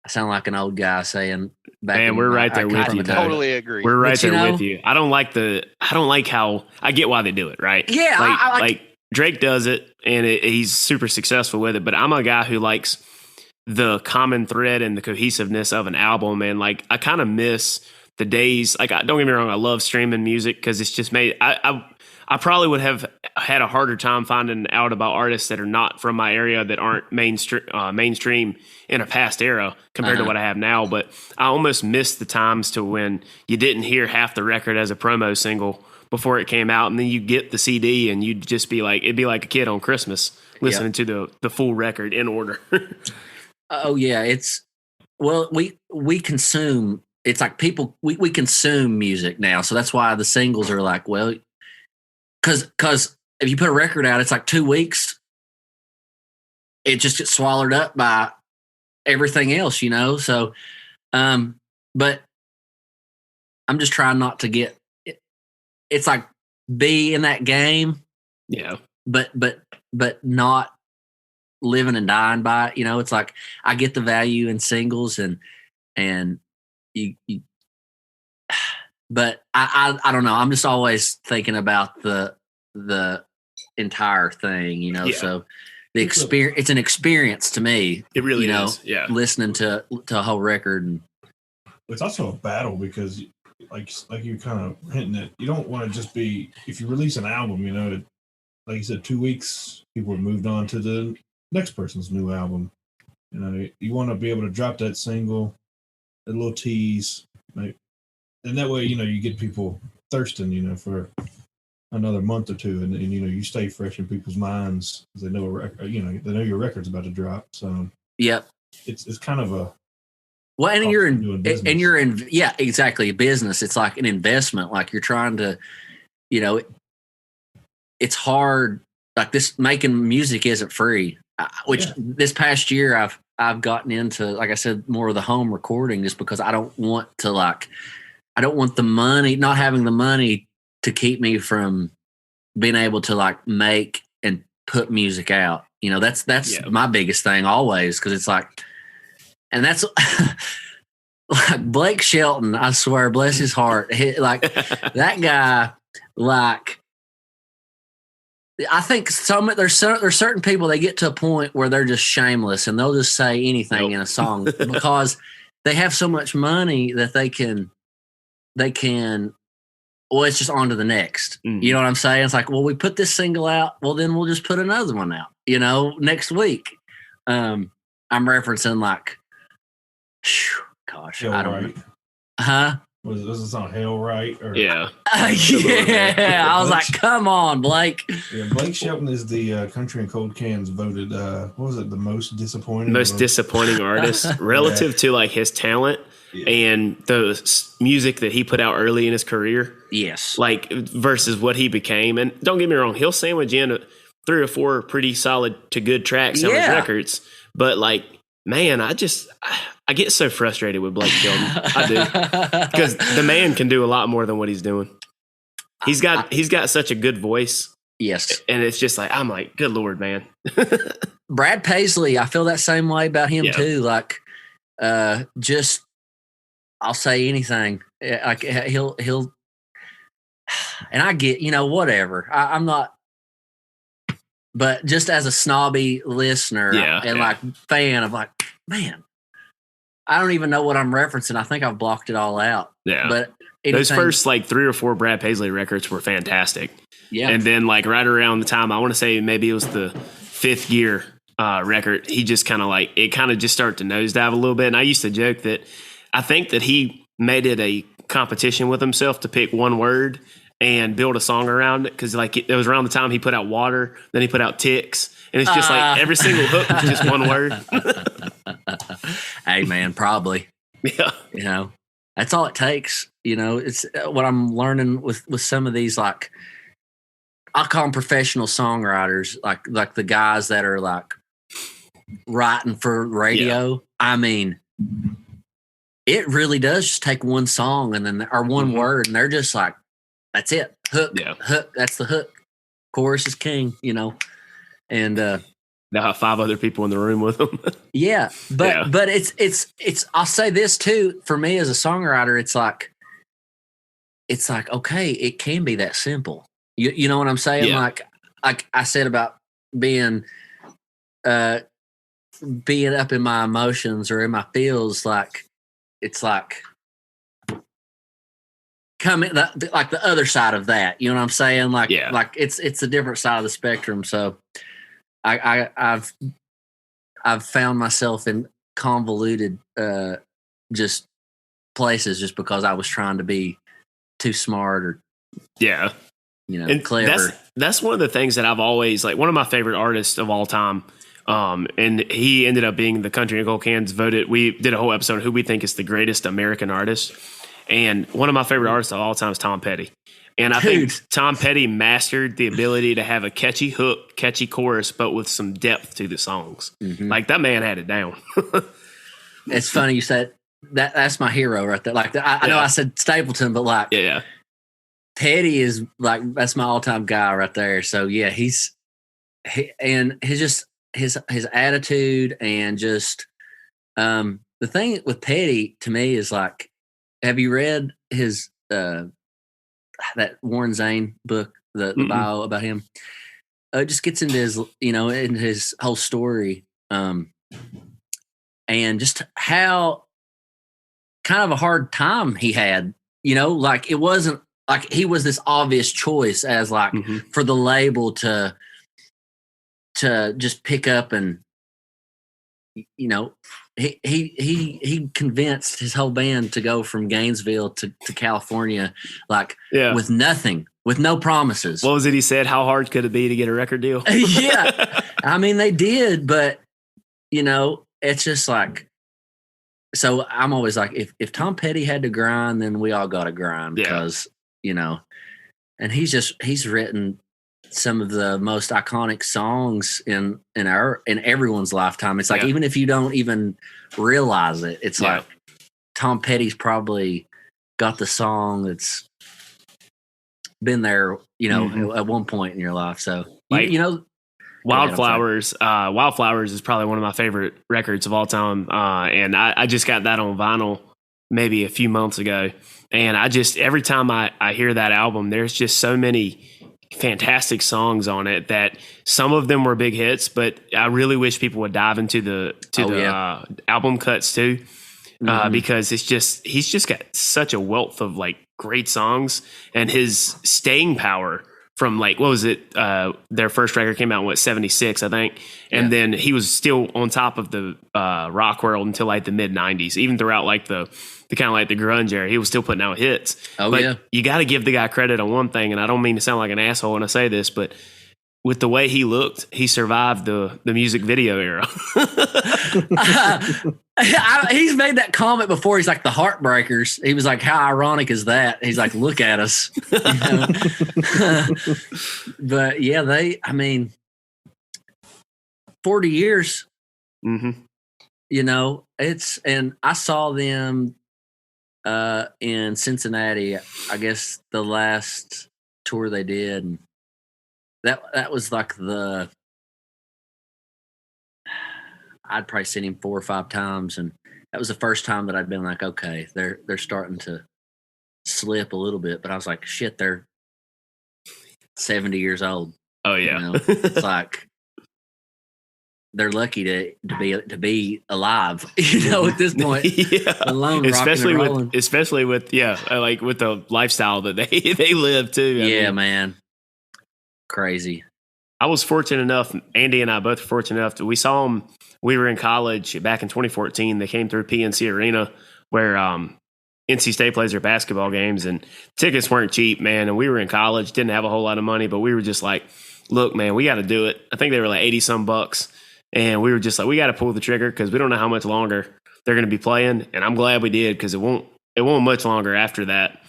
I sound like an old guy saying, Man, we're right there with I you. totally agree. We're right But, there with you. I don't like how I get why they do it, right? Yeah, I like Drake does it, and he's super successful with it. But I'm a guy who likes the common thread and the cohesiveness of an album, and like I kind of miss the days. Like, don't get me wrong, I love streaming music because it's just made. I probably would have had a harder time finding out about artists that are not from my area, that aren't mainstream in a past era compared to what I have now. But I almost missed the times to when you didn't hear half the record as a promo single before it came out, and then you get the CD and you'd just be like, it'd be like a kid on Christmas listening to the full record in order. Oh yeah, we consume. It's like people we consume music now, so that's why the singles are like, well, because if you put a record out, it's like 2 weeks, it just gets swallowed up by everything else, So, but I'm just trying not to get. It's like be in that game, Yeah, but not living and dying by it. It's like I get the value in singles and you but I don't know. I'm just always thinking about the entire thing, Yeah. So the experience, it's an experience to me. it really is. Yeah, Listening to a whole record. And It's also a battle because, like you kind of hinting at, you don't want to just be, if you release an album, like you said, 2 weeks, people have moved on to the next person's new album. You want to be able to drop that single, a little tease, like, and that way, you get people thirsting, for another month or two, and you stay fresh in people's minds because they know they know your record's about to drop. So yep, it's kind of a and you're in yeah, exactly, business. It's like an investment. Like you're trying to, it's hard. Like this, making music isn't free. Which this past year I've gotten into, like I said, more of the home recording just because I don't want the money, not having the money to keep me from being able to like make and put music out. That's my biggest thing always. Cause it's like, and that's like Blake Shelton, I swear, bless his heart. Like that guy, like, I think there's certain people, they get to a point where they're just shameless and they'll just say anything in a song because they have so much money that they can, well, it's just on to the next. You know what I'm saying? It's like, well, we put this single out. Well, then we'll just put another one out, next week. I'm referencing like, gosh, Hell I don't Right. know. Huh? Was the song Hell Right? Or, yeah. Yeah. I was like, come on, Blake. Yeah, Blake Shelton is the Country and Cold Cans voted, what was it, the most disappointing? Disappointing artist relative to like his talent and the music that he put out early in his career. Yes. Like versus what he became. And don't get me wrong, he'll sandwich in 3 or 4 pretty solid to good tracks on his records. But like, man, I get so frustrated with Blake Shelton. I do. Because the man can do a lot more than what he's doing. He's got such a good voice. Yes. And it's just like, I'm like, good Lord, man. Brad Paisley, I feel that same way about him too. Like, just, I'll say anything. Like he'll, and I get, whatever. I'm not, but just as a snobby listener and like fan of like, man, I don't even know what I'm referencing. I think I've blocked it all out. Yeah. But those first like 3 or 4 Brad Paisley records were fantastic. Yeah. And then like right around the time, I want to say maybe it was the 5th Gear record, he just kind of like, it kind of just started to nosedive a little bit. And I used to joke that I think that he made it a competition with himself to pick one word and build a song around it. Because like it was around the time he put out Water, then he put out Ticks. And it's just like every single hook was just one word. Hey, man, probably. Yeah. That's all it takes. It's what I'm learning with some of these, like, I call them professional songwriters, like the guys that are like writing for radio. Yeah. I mean, it really does just take one song or one word, and they're just like, that's it. Hook, hook. That's the hook. Chorus is king, and they'll have 5 other people in the room with them. Yeah, but it's. I'll say this too. For me as a songwriter, it's like, okay, it can be that simple. You know what I'm saying? Yeah. Like I said about being up in my emotions or in my feels, like it's like coming like the other side of that. You know what I'm saying? Like it's a different side of the spectrum. So I've found myself in convoluted just places just because I was trying to be too smart or and clever. That's one of the things that I've always, like, one of my favorite artists of all time. And he ended up being the Country and Gold Cans voted. We did a whole episode on who we think is the greatest American artist. And one of my favorite artists of all time is Tom Petty. And I think Tom Petty mastered the ability to have a catchy hook, catchy chorus, but with some depth to the songs. Mm-hmm. Like, that man had it down. It's funny you said that's my hero right there. Like, I know I said Stapleton, but like, Petty is like, that's my all-time guy right there. So yeah, his attitude and just the thing with Petty to me is like, have you read his that Warren Zane book, the bio about him? It just gets into his into his whole story, and just how kind of a hard time he had. Like, it wasn't like he was this obvious choice as like for the label to just pick up and he convinced his whole band to go from Gainesville to California, like with nothing, with no promises. What was it he said? How hard could it be to get a record deal? Yeah. I mean, they did, but it's just like, so I'm always like, if Tom Petty had to grind, then we all got to grind because, and he's written some of the most iconic songs in everyone's lifetime. It's like, even if you don't even realize it, it's like Tom Petty's probably got the song that's been there, at one point in your life. So, like, Wildflowers is probably one of my favorite records of all time. And I just got that on vinyl maybe a few months ago. And every time I hear that album, there's just so many fantastic songs on it that some of them were big hits, but I really wish people would dive into the album cuts too. Because he's just got such a wealth of like great songs, and his staying power from like, what was it? Their first record came out in 76, I think. And then he was still on top of the rock world until like the mid 90s, even throughout like the kind of like the grunge era, he was still putting out hits. But you got to give the guy credit on one thing. And I don't mean to sound like an asshole when I say this, but with the way he looked, he survived the music video era. He's made that comment before. He's like, the Heartbreakers. He was like, how ironic is that? He's like, look at us. But yeah, 40 years, and I saw them in Cincinnati, I guess the last tour they did, and that was like I'd probably seen him 4 or 5 times, and that was the first time that I'd been like, okay, they're starting to slip a little bit, but I was like, shit, they're 70 years old. Oh yeah. You know? It's like they're lucky to be alive, you know, at this point. Yeah. Alone especially rocking and with especially with like with the lifestyle that they live too. I mean, man. Crazy. I was fortunate enough, Andy and I both were fortunate enough we saw them. We were in college back in 2014. They came through PNC Arena where NC State plays their basketball games, and tickets weren't cheap, man. And we were in college, didn't have a whole lot of money, but we were just like, look, man, we got to do it. I think they were like 80 some bucks. And we were just like, we got to pull the trigger because we don't know how much longer they're going to be playing. And I'm glad we did because it won't much longer after that,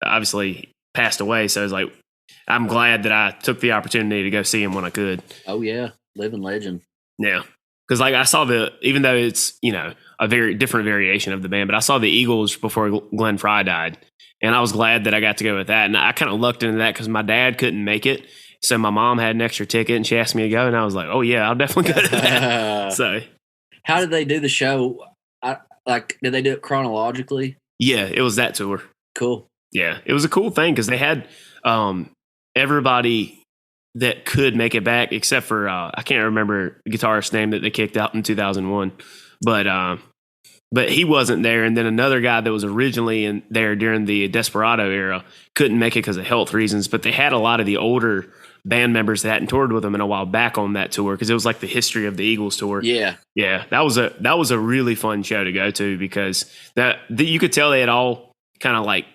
obviously passed away. So it's like, I'm glad that I took the opportunity to go see him when I could. Oh yeah. Living legend. Yeah. Because like I saw even though it's, a very different variation of the band, but I saw the Eagles before Glenn Fry died. And I was glad that I got to go with that. And I kind of lucked into that because my dad couldn't make it. So my mom had an extra ticket and she asked me to go. And I was like, oh yeah, I'll definitely go to that. So how did they do the show? Did they do it chronologically? Yeah, it was that tour. Cool. Yeah, it was a cool thing because they had everybody that could make it back except for I can't remember the guitarist's name that they kicked out in 2001, but he wasn't there. And then another guy that was originally there during the Desperado era couldn't make it because of health reasons. But they had a lot of the older band members that hadn't toured with them in a while back on that tour because it was like the history of the Eagles tour. Yeah, that was a really fun show to go to because you could tell they had all kind of like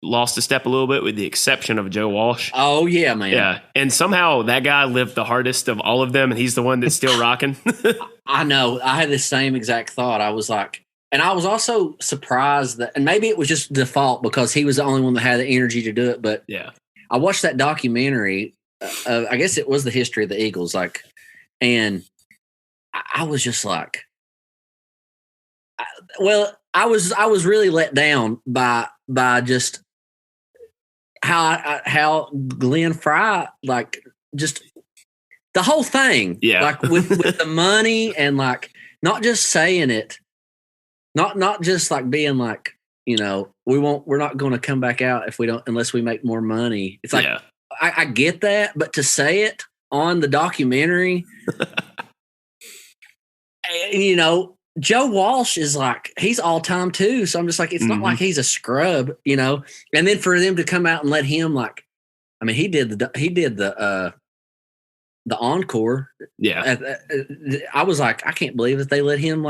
lost a step a little bit with the exception of Joe Walsh. Oh yeah, man. Yeah, and somehow that guy lived the hardest of all of them, and he's the one that's still rocking. I know. I had the same exact thought. I was like, and I was also surprised that, and maybe it was just default because he was the only one that had the energy to do it. But yeah, I watched that documentary. I guess it was the history of the Eagles, and I was just like, I was really let down by just how Glenn Fry, just the whole thing, with the money and not just saying it, not just being we're not going to come back out unless we make more money. It's I get that, but to say it on the documentary, Joe Walsh is he's all time too. So I'm just like, it's not like he's a scrub, and then for them to come out and let him he did the encore. Yeah. I was like, I can't believe that they let him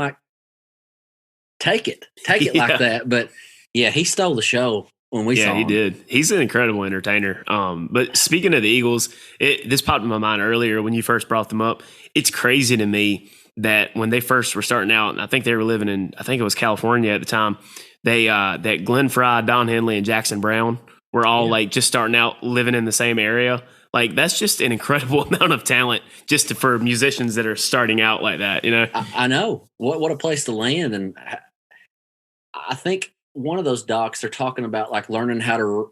take it like that. But yeah, he stole the show when we saw him. Yeah, he did. He's an incredible entertainer. But speaking of the Eagles, this popped in my mind earlier when you first brought them up. It's crazy to me that when they first were starting out, and I think they were living in, I think it was California at the time, that Glenn Fry, Don Henley, and Jackson Brown were all just starting out living in the same area. That's just an incredible amount of talent just for musicians that are starting out like that, I know. What a place to land. And I think one of those docs, they're talking about learning how to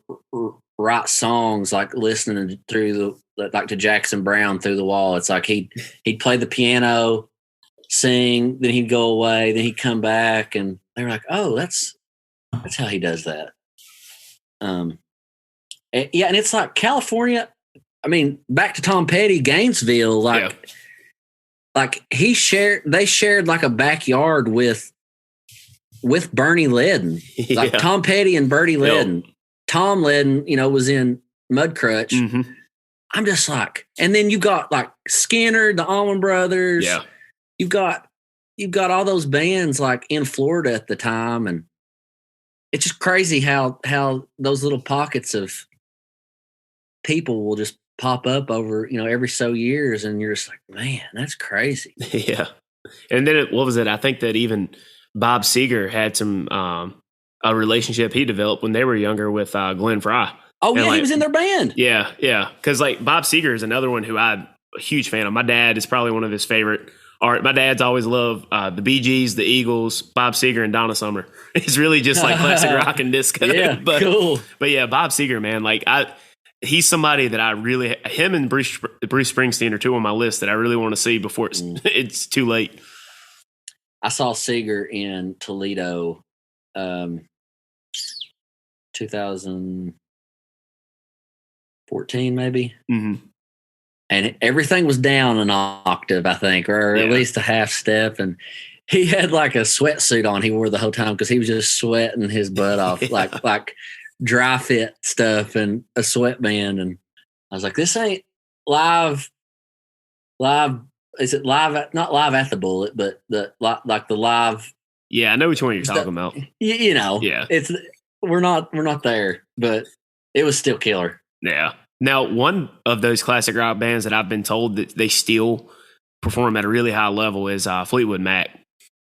write songs, listening through to Jackson Brown Through the Wall. It's he'd play the piano, sing, then he'd go away, then he'd come back, and they were like, oh, that's how he does that. And it's California. I mean, back to Tom Petty, Gainesville, they shared a backyard with Bernie Ledden, Tom Petty and Bernie Ledden. Tom Ledden, was in Mudcrutch. Mm-hmm. I'm just and then you got Skinner, the Allman Brothers. Yeah. You've got all those bands in Florida at the time, and it's just crazy how those little pockets of people will just pop up over every so years, and you're just man, that's crazy. Yeah. And then what was it? I think that even Bob Seger had some a relationship he developed when they were younger with Glenn Fry. Oh yeah, he was in their band. Yeah. Because Bob Seger is another one who I'm a huge fan of. My dad is probably one of his favorite art. My dad's always loved the Bee Gees, the Eagles, Bob Seger, and Donna Summer. It's really just like classic rock and disco. Yeah, cool. But yeah, Bob Seger, man, like he's somebody that I really, him and Bruce Springsteen are two on my list that I really want to see before it's too late. I saw Seeger in Toledo, 2014 maybe. Mm-hmm. And everything was down an octave, I think, or at least a half step. And he had like a sweatsuit on. He wore the whole time because he was just sweating his butt off, like dry fit stuff and a sweatband. And I was like, this ain't live. Is it live? Not live at the Bullet, but the live. Yeah, I know which one you're talking about. You know, yeah, we're not there, but it was still killer. Yeah. Now, one of those classic rock bands that I've been told that they still perform at a really high level is Fleetwood Mac.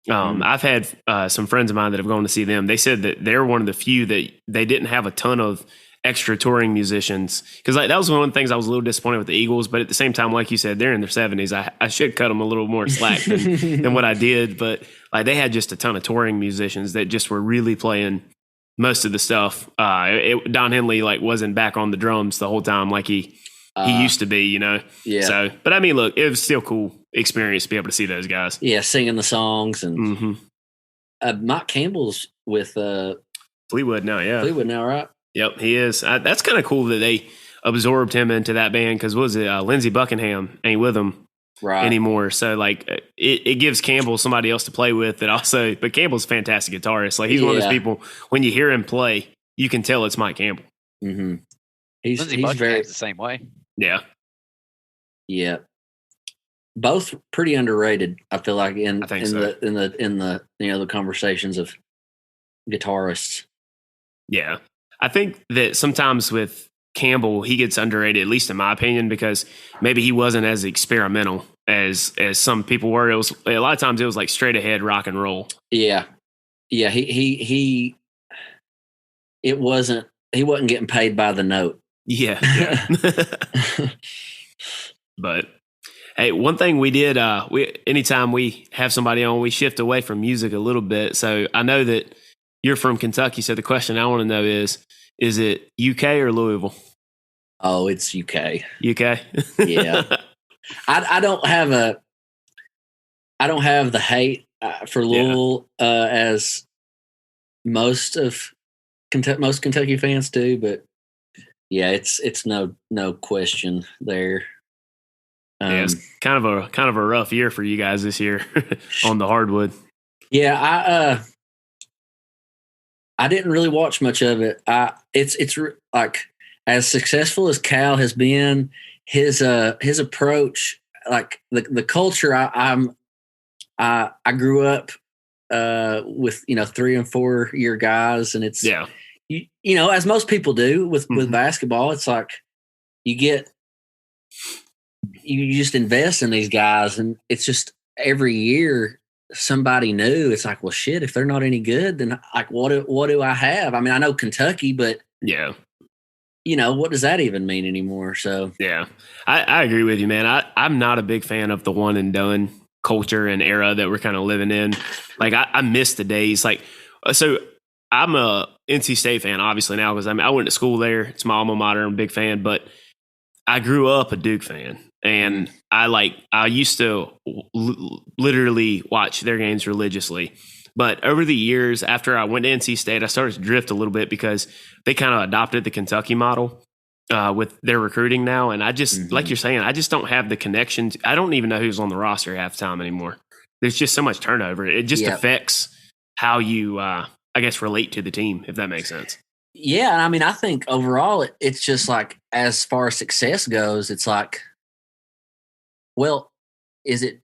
I've had some friends of mine that have gone to see them. They said that they're one of the few that they didn't have a ton of extra touring musicians. Because that was one of the things I was a little disappointed with the Eagles. But at the same time, like you said, they're in their 70s. I should cut them a little more slack than what I did. But like they had just a ton of touring musicians that just were really playing most of the stuff. Don Henley like wasn't back on the drums the whole time like he used to be, you know. Yeah. So, but I mean, look, it was still cool experience to be able to see those guys. Yeah, singing the songs and Mike Campbell's with Fleetwood now. Yeah, Fleetwood now, right? Yep, he is. That's kind of cool that they absorbed him into that band because what was it? Lindsey Buckingham ain't with him anymore. So like it gives Campbell somebody else to play with that also. But Campbell's a fantastic guitarist. Like he's one of those people when you hear him play, you can tell it's Mike Campbell. Mm-hmm. He's very the same way. Yeah. Yeah. Both pretty underrated, I feel like in the the conversations of guitarists. Yeah. I think that sometimes with Campbell, he gets underrated, at least in my opinion, because maybe he wasn't as experimental as some people were. It was a lot of times it was like straight ahead rock and roll. Yeah. Yeah. He wasn't getting paid by the note. Yeah. But hey, one thing we did, anytime we have somebody on, we shift away from music a little bit. So I know that you're from Kentucky. So the question I want to know is it UK or Louisville? Oh, it's UK. UK? Yeah. I don't have the hate for Louisville as most Kentucky fans do, but yeah, it's no question there. Yeah, it's kind of a rough year for you guys this year on the hardwood. Yeah, I didn't really watch much of it. It's like as successful as Cal has been, his approach, like the culture. I grew up with 3 and 4 year guys, and it's you know, as most people do with basketball, it's like you just invest in these guys, and it's just every year somebody new. It's like, well, shit, if they're not any good, then like, what do I have? I mean, I know Kentucky, but yeah, you know, what does that even mean anymore? So yeah, I agree with you, man. I'm not a big fan of the one and done culture and era that we're kind of living in. Like I miss the days. Like, so I'm a NC State fan, obviously now, because I went to school there. It's my alma mater. I'm a big fan, but I grew up a Duke fan, and I used to literally watch their games religiously. But over the years, after I went to NC State, I started to drift a little bit because they kind of adopted the Kentucky model with their recruiting now. And I just, like you're saying, I just don't have the connections. I don't even know who's on the roster half the time anymore. There's just so much turnover. It just affects how you, I guess, relate to the team, if that makes sense. Yeah, and I mean, I think overall, it's just like as far as success goes, it's like, well, is it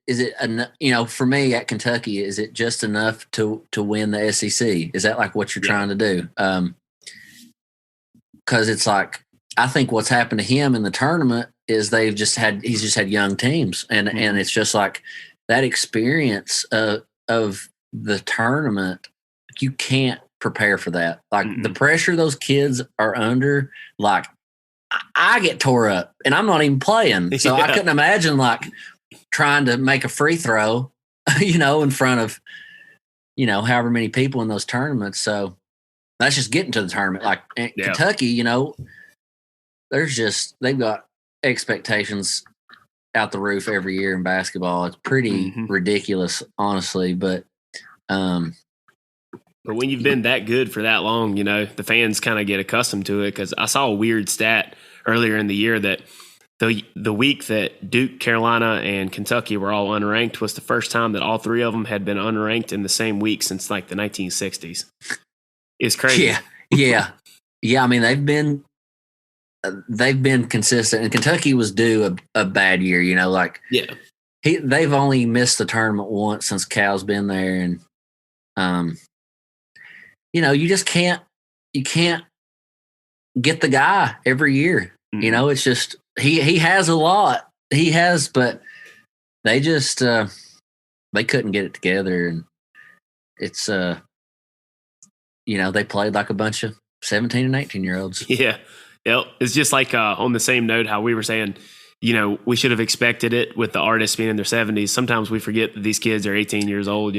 for me at Kentucky, is it just enough to win the SEC? Is that like what you're trying to do? Because it's like, I think what's happened to him in the tournament is he's just had young teams, and it's just like that experience of the tournament. You can't prepare for that. Like the pressure those kids are under, like I get tore up and I'm not even playing. So I couldn't imagine like trying to make a free throw, in front of, however many people in those tournaments. So that's just getting to the tournament. Like Kentucky, they've got expectations out the roof every year in basketball. It's pretty ridiculous, honestly. But when you've been that good for that long, the fans kind of get accustomed to it. Because I saw a weird stat earlier in the year that the week that Duke, Carolina, and Kentucky were all unranked was the first time that all three of them had been unranked in the same week since like the 1960s. It's crazy. Yeah. I mean, they've been consistent, and Kentucky was due a bad year. They've only missed the tournament once since Cal's been there, and you just can't get the guy every year. It's just he has a lot. He has, but they just they couldn't get it together, and it's they played like a bunch of 17 and 18-year-olds. Yeah. It's just like on the same note how we were saying, we should have expected it with the artists being in their 70s. Sometimes we forget that these kids are 18 years old,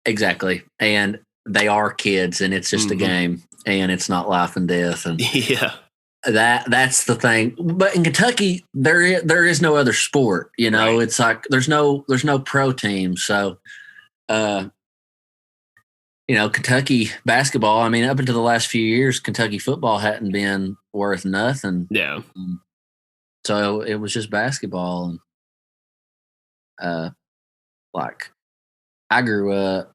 Exactly. And they are kids, and it's just a game, and it's not life and death. And yeah. That's the thing. But in Kentucky, there is no other sport. Right. It's like there's no pro team. So, Kentucky basketball. I mean, up until the last few years, Kentucky football hadn't been worth nothing. Yeah. So it was just basketball, and like I grew up.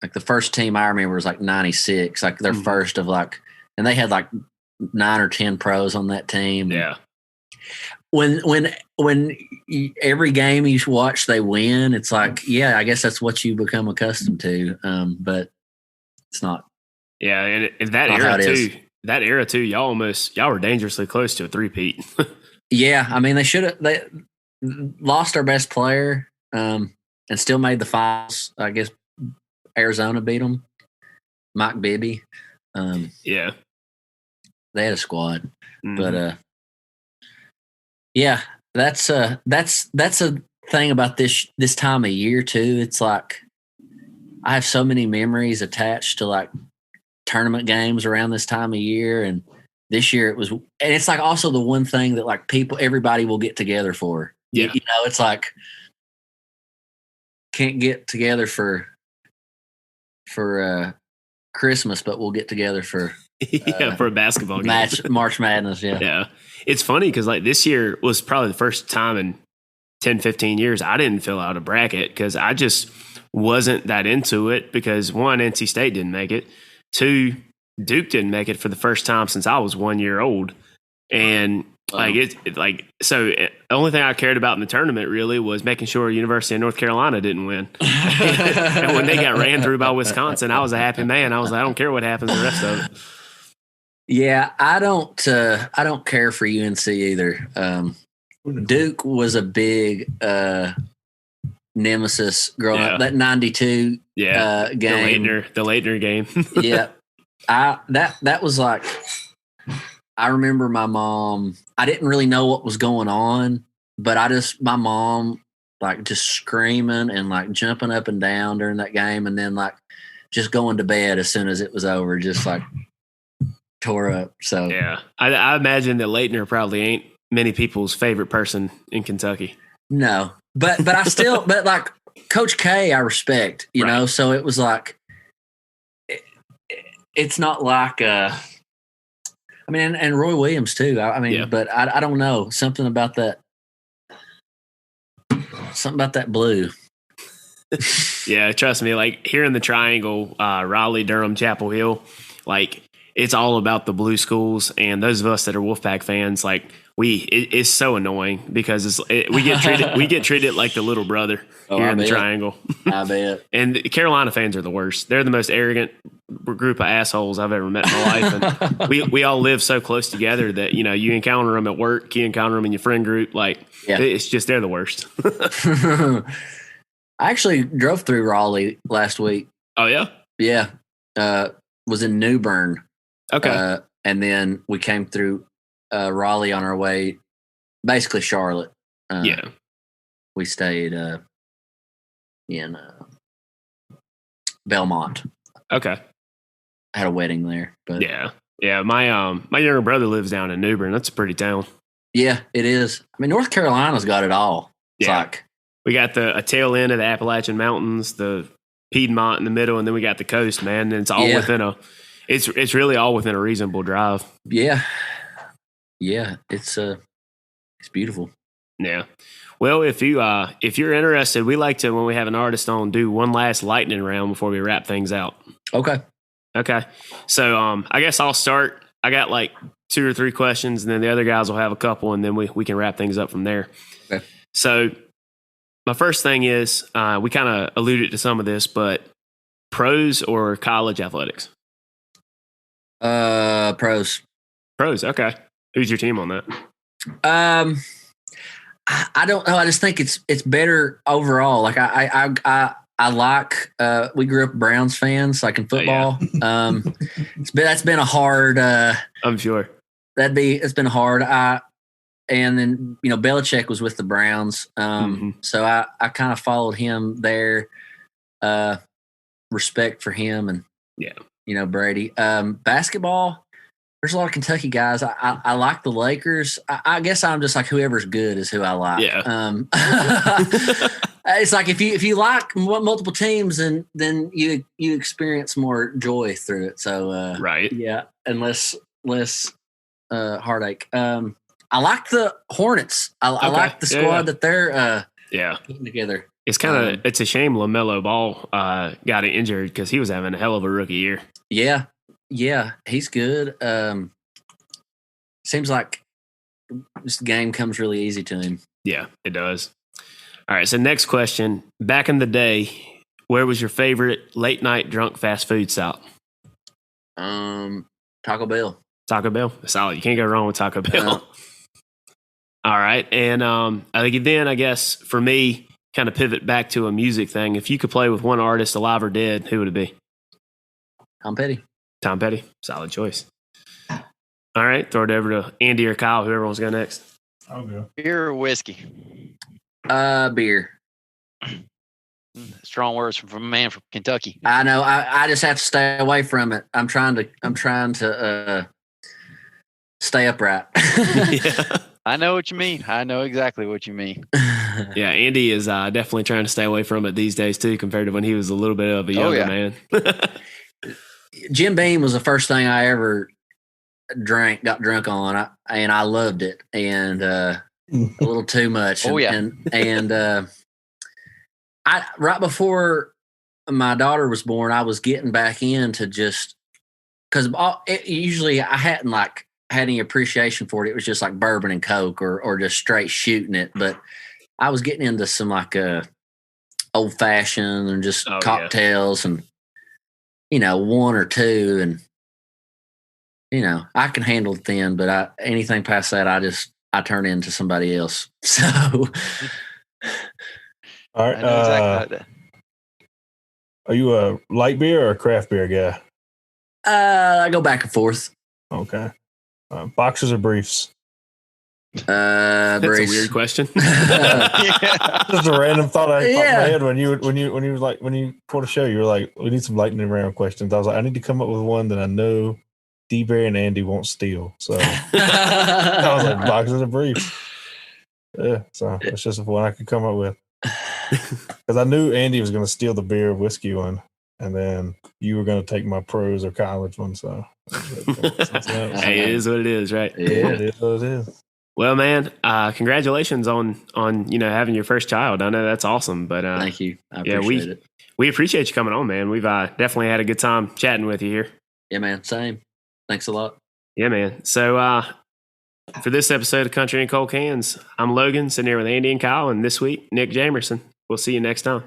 Like the first team I remember was like '96. Like their first of and they had like 9 or 10 pros on that team. Yeah. When every game you watch they win, it's like, I guess that's what you become accustomed to. But it's not. Yeah, and that era too, y'all were dangerously close to a three-peat. Yeah, I mean they lost our best player, and still made the finals. I guess Arizona beat them. Mike Bibby. Yeah. They had a squad, but that's a thing about this time of year too. It's like I have so many memories attached to like tournament games around this time of year, and this year it was, and it's like also the one thing that like everybody will get together for. Yeah, it's like can't get together for Christmas, but we'll get together for. For a basketball game. March Madness, yeah. Yeah. It's funny because like this year was probably the first time in 10, 15 years I didn't fill out a bracket because I just wasn't that into it because one, NC State didn't make it. Two, Duke didn't make it for the first time since I was 1 year old. And so the only thing I cared about in the tournament really was making sure University of North Carolina didn't win. And when they got ran through by Wisconsin, I was a happy man. I was like, I don't care what happens the rest of it. Yeah, I don't care for UNC either. Duke was a big nemesis growing up. That 92 game. The Leitner game. Yeah. That was like, I remember my mom, I didn't really know what was going on, but my mom like just screaming and like jumping up and down during that game, and then like just going to bed as soon as it was over, just like tore up. So yeah, I imagine that Leitner probably ain't many people's favorite person in Kentucky. No, but I still, but like Coach K, I respect, you know. So it was like, it's not like I mean, and Roy Williams too. I mean, but I don't know, something about that blue. Yeah, trust me. Like here in the Triangle, Raleigh, Durham, Chapel Hill, like it's all about the blue schools. And those of us that are Wolfpack fans, like it's so annoying because we get treated like the little brother here in the Triangle. I bet. And Carolina fans are the worst. They're the most arrogant group of assholes I've ever met in my life. And we all live so close together that, you know, you encounter them at work, you encounter them in your friend group. Like it's just, they're the worst. I actually drove through Raleigh last week. Oh yeah? Yeah. Was in New Bern. Okay. And then we came through Raleigh on our way, basically Charlotte. we stayed in Belmont. Okay. Had a wedding there, but yeah. My younger brother lives down in New Bern. That's a pretty town. yeah, it is. I mean, North Carolina's got it all. It's Yeah. like We got a tail end of the Appalachian Mountains, the Piedmont in the middle, and then we got the coast, man. And it's all it's really all within a reasonable drive. yeah, it's beautiful. Yeah. Well, if you're interested, we like to, when we have an artist on, do one last lightning round before we wrap things out. Okay. So I guess I'll start. I got like 2 or 3 questions, and then the other guys will have a couple, and then we can wrap things up from there. Okay. So my first thing is, we kind of alluded to some of this, but pros or college athletics? Pros. Pros. Okay. Who's your team on that? I don't know. I just think it's better overall. Like I like. We grew up Browns fans, like in football. Yeah. That's been a hard. I'm sure it's been hard. And then Belichick was with the Browns, so I kind of followed him there. Respect for him, and Brady. Basketball. There's a lot of Kentucky guys. I like the Lakers. I guess I'm just like whoever's good is who I like. Yeah. It's like if you like multiple teams, and then you experience more joy through it. So right. Yeah, and less heartache. I like the Hornets. I like the squad that they're putting together. It's kind of it's a shame LaMelo Ball got injured because he was having a hell of a rookie year. Yeah, he's good. Seems like this game comes really easy to him. Yeah, it does. All right, so next question. Back in the day, where was your favorite late night drunk fast food stop? Taco Bell. Taco Bell? Solid. You can't go wrong with Taco Bell. All right, and I think then I guess for me, kind of pivot back to a music thing. If you could play with one artist, alive or dead, who would it be? Tom Petty. Tom Petty, solid choice. All right, throw it over to Andy or Kyle, whoever wants to go next. I'll go. Beer or whiskey? Beer. Strong words from a man from Kentucky. I know. I just have to stay away from it. I'm trying to stay upright. Yeah. I know what you mean. I know exactly what you mean. Yeah, Andy is definitely trying to stay away from it these days too, compared to when he was a little bit of a younger man. Jim Beam was the first thing I ever got drunk on, and I loved it, and a little too much. And I right before my daughter was born, I was getting back into just because usually I hadn't had any appreciation for it. It was just like bourbon and Coke or just straight shooting it, but I was getting into some old fashioned and just cocktails and. 1 or 2, and I can handle it then, but anything past that, I turn into somebody else. So, all right. I know exactly like that. Are you a light beer or a craft beer guy? I go back and forth. Okay. Boxers or briefs? That's a weird question. Just a random thought I popped in my head when you for the show, you were like, we need some lightning round questions. I was like, I need to come up with one that I know D-Barry and Andy won't steal. So I was like, boxers or briefs. Yeah, so it's just one I could come up with. Because I knew Andy was going to steal the beer whiskey one, and then you were going to take my pros or college one. So hey, it is what it is, right? Yeah, it is what it is. Well, man, congratulations on having your first child. I know that's awesome, but thank you. I appreciate it. We appreciate you coming on, man. We've definitely had a good time chatting with you here. Yeah, man. Same. Thanks a lot. Yeah, man. So for this episode of Country and Cold Cans, I'm Logan, sitting here with Andy and Kyle, and this week, Nick Jamerson. We'll see you next time.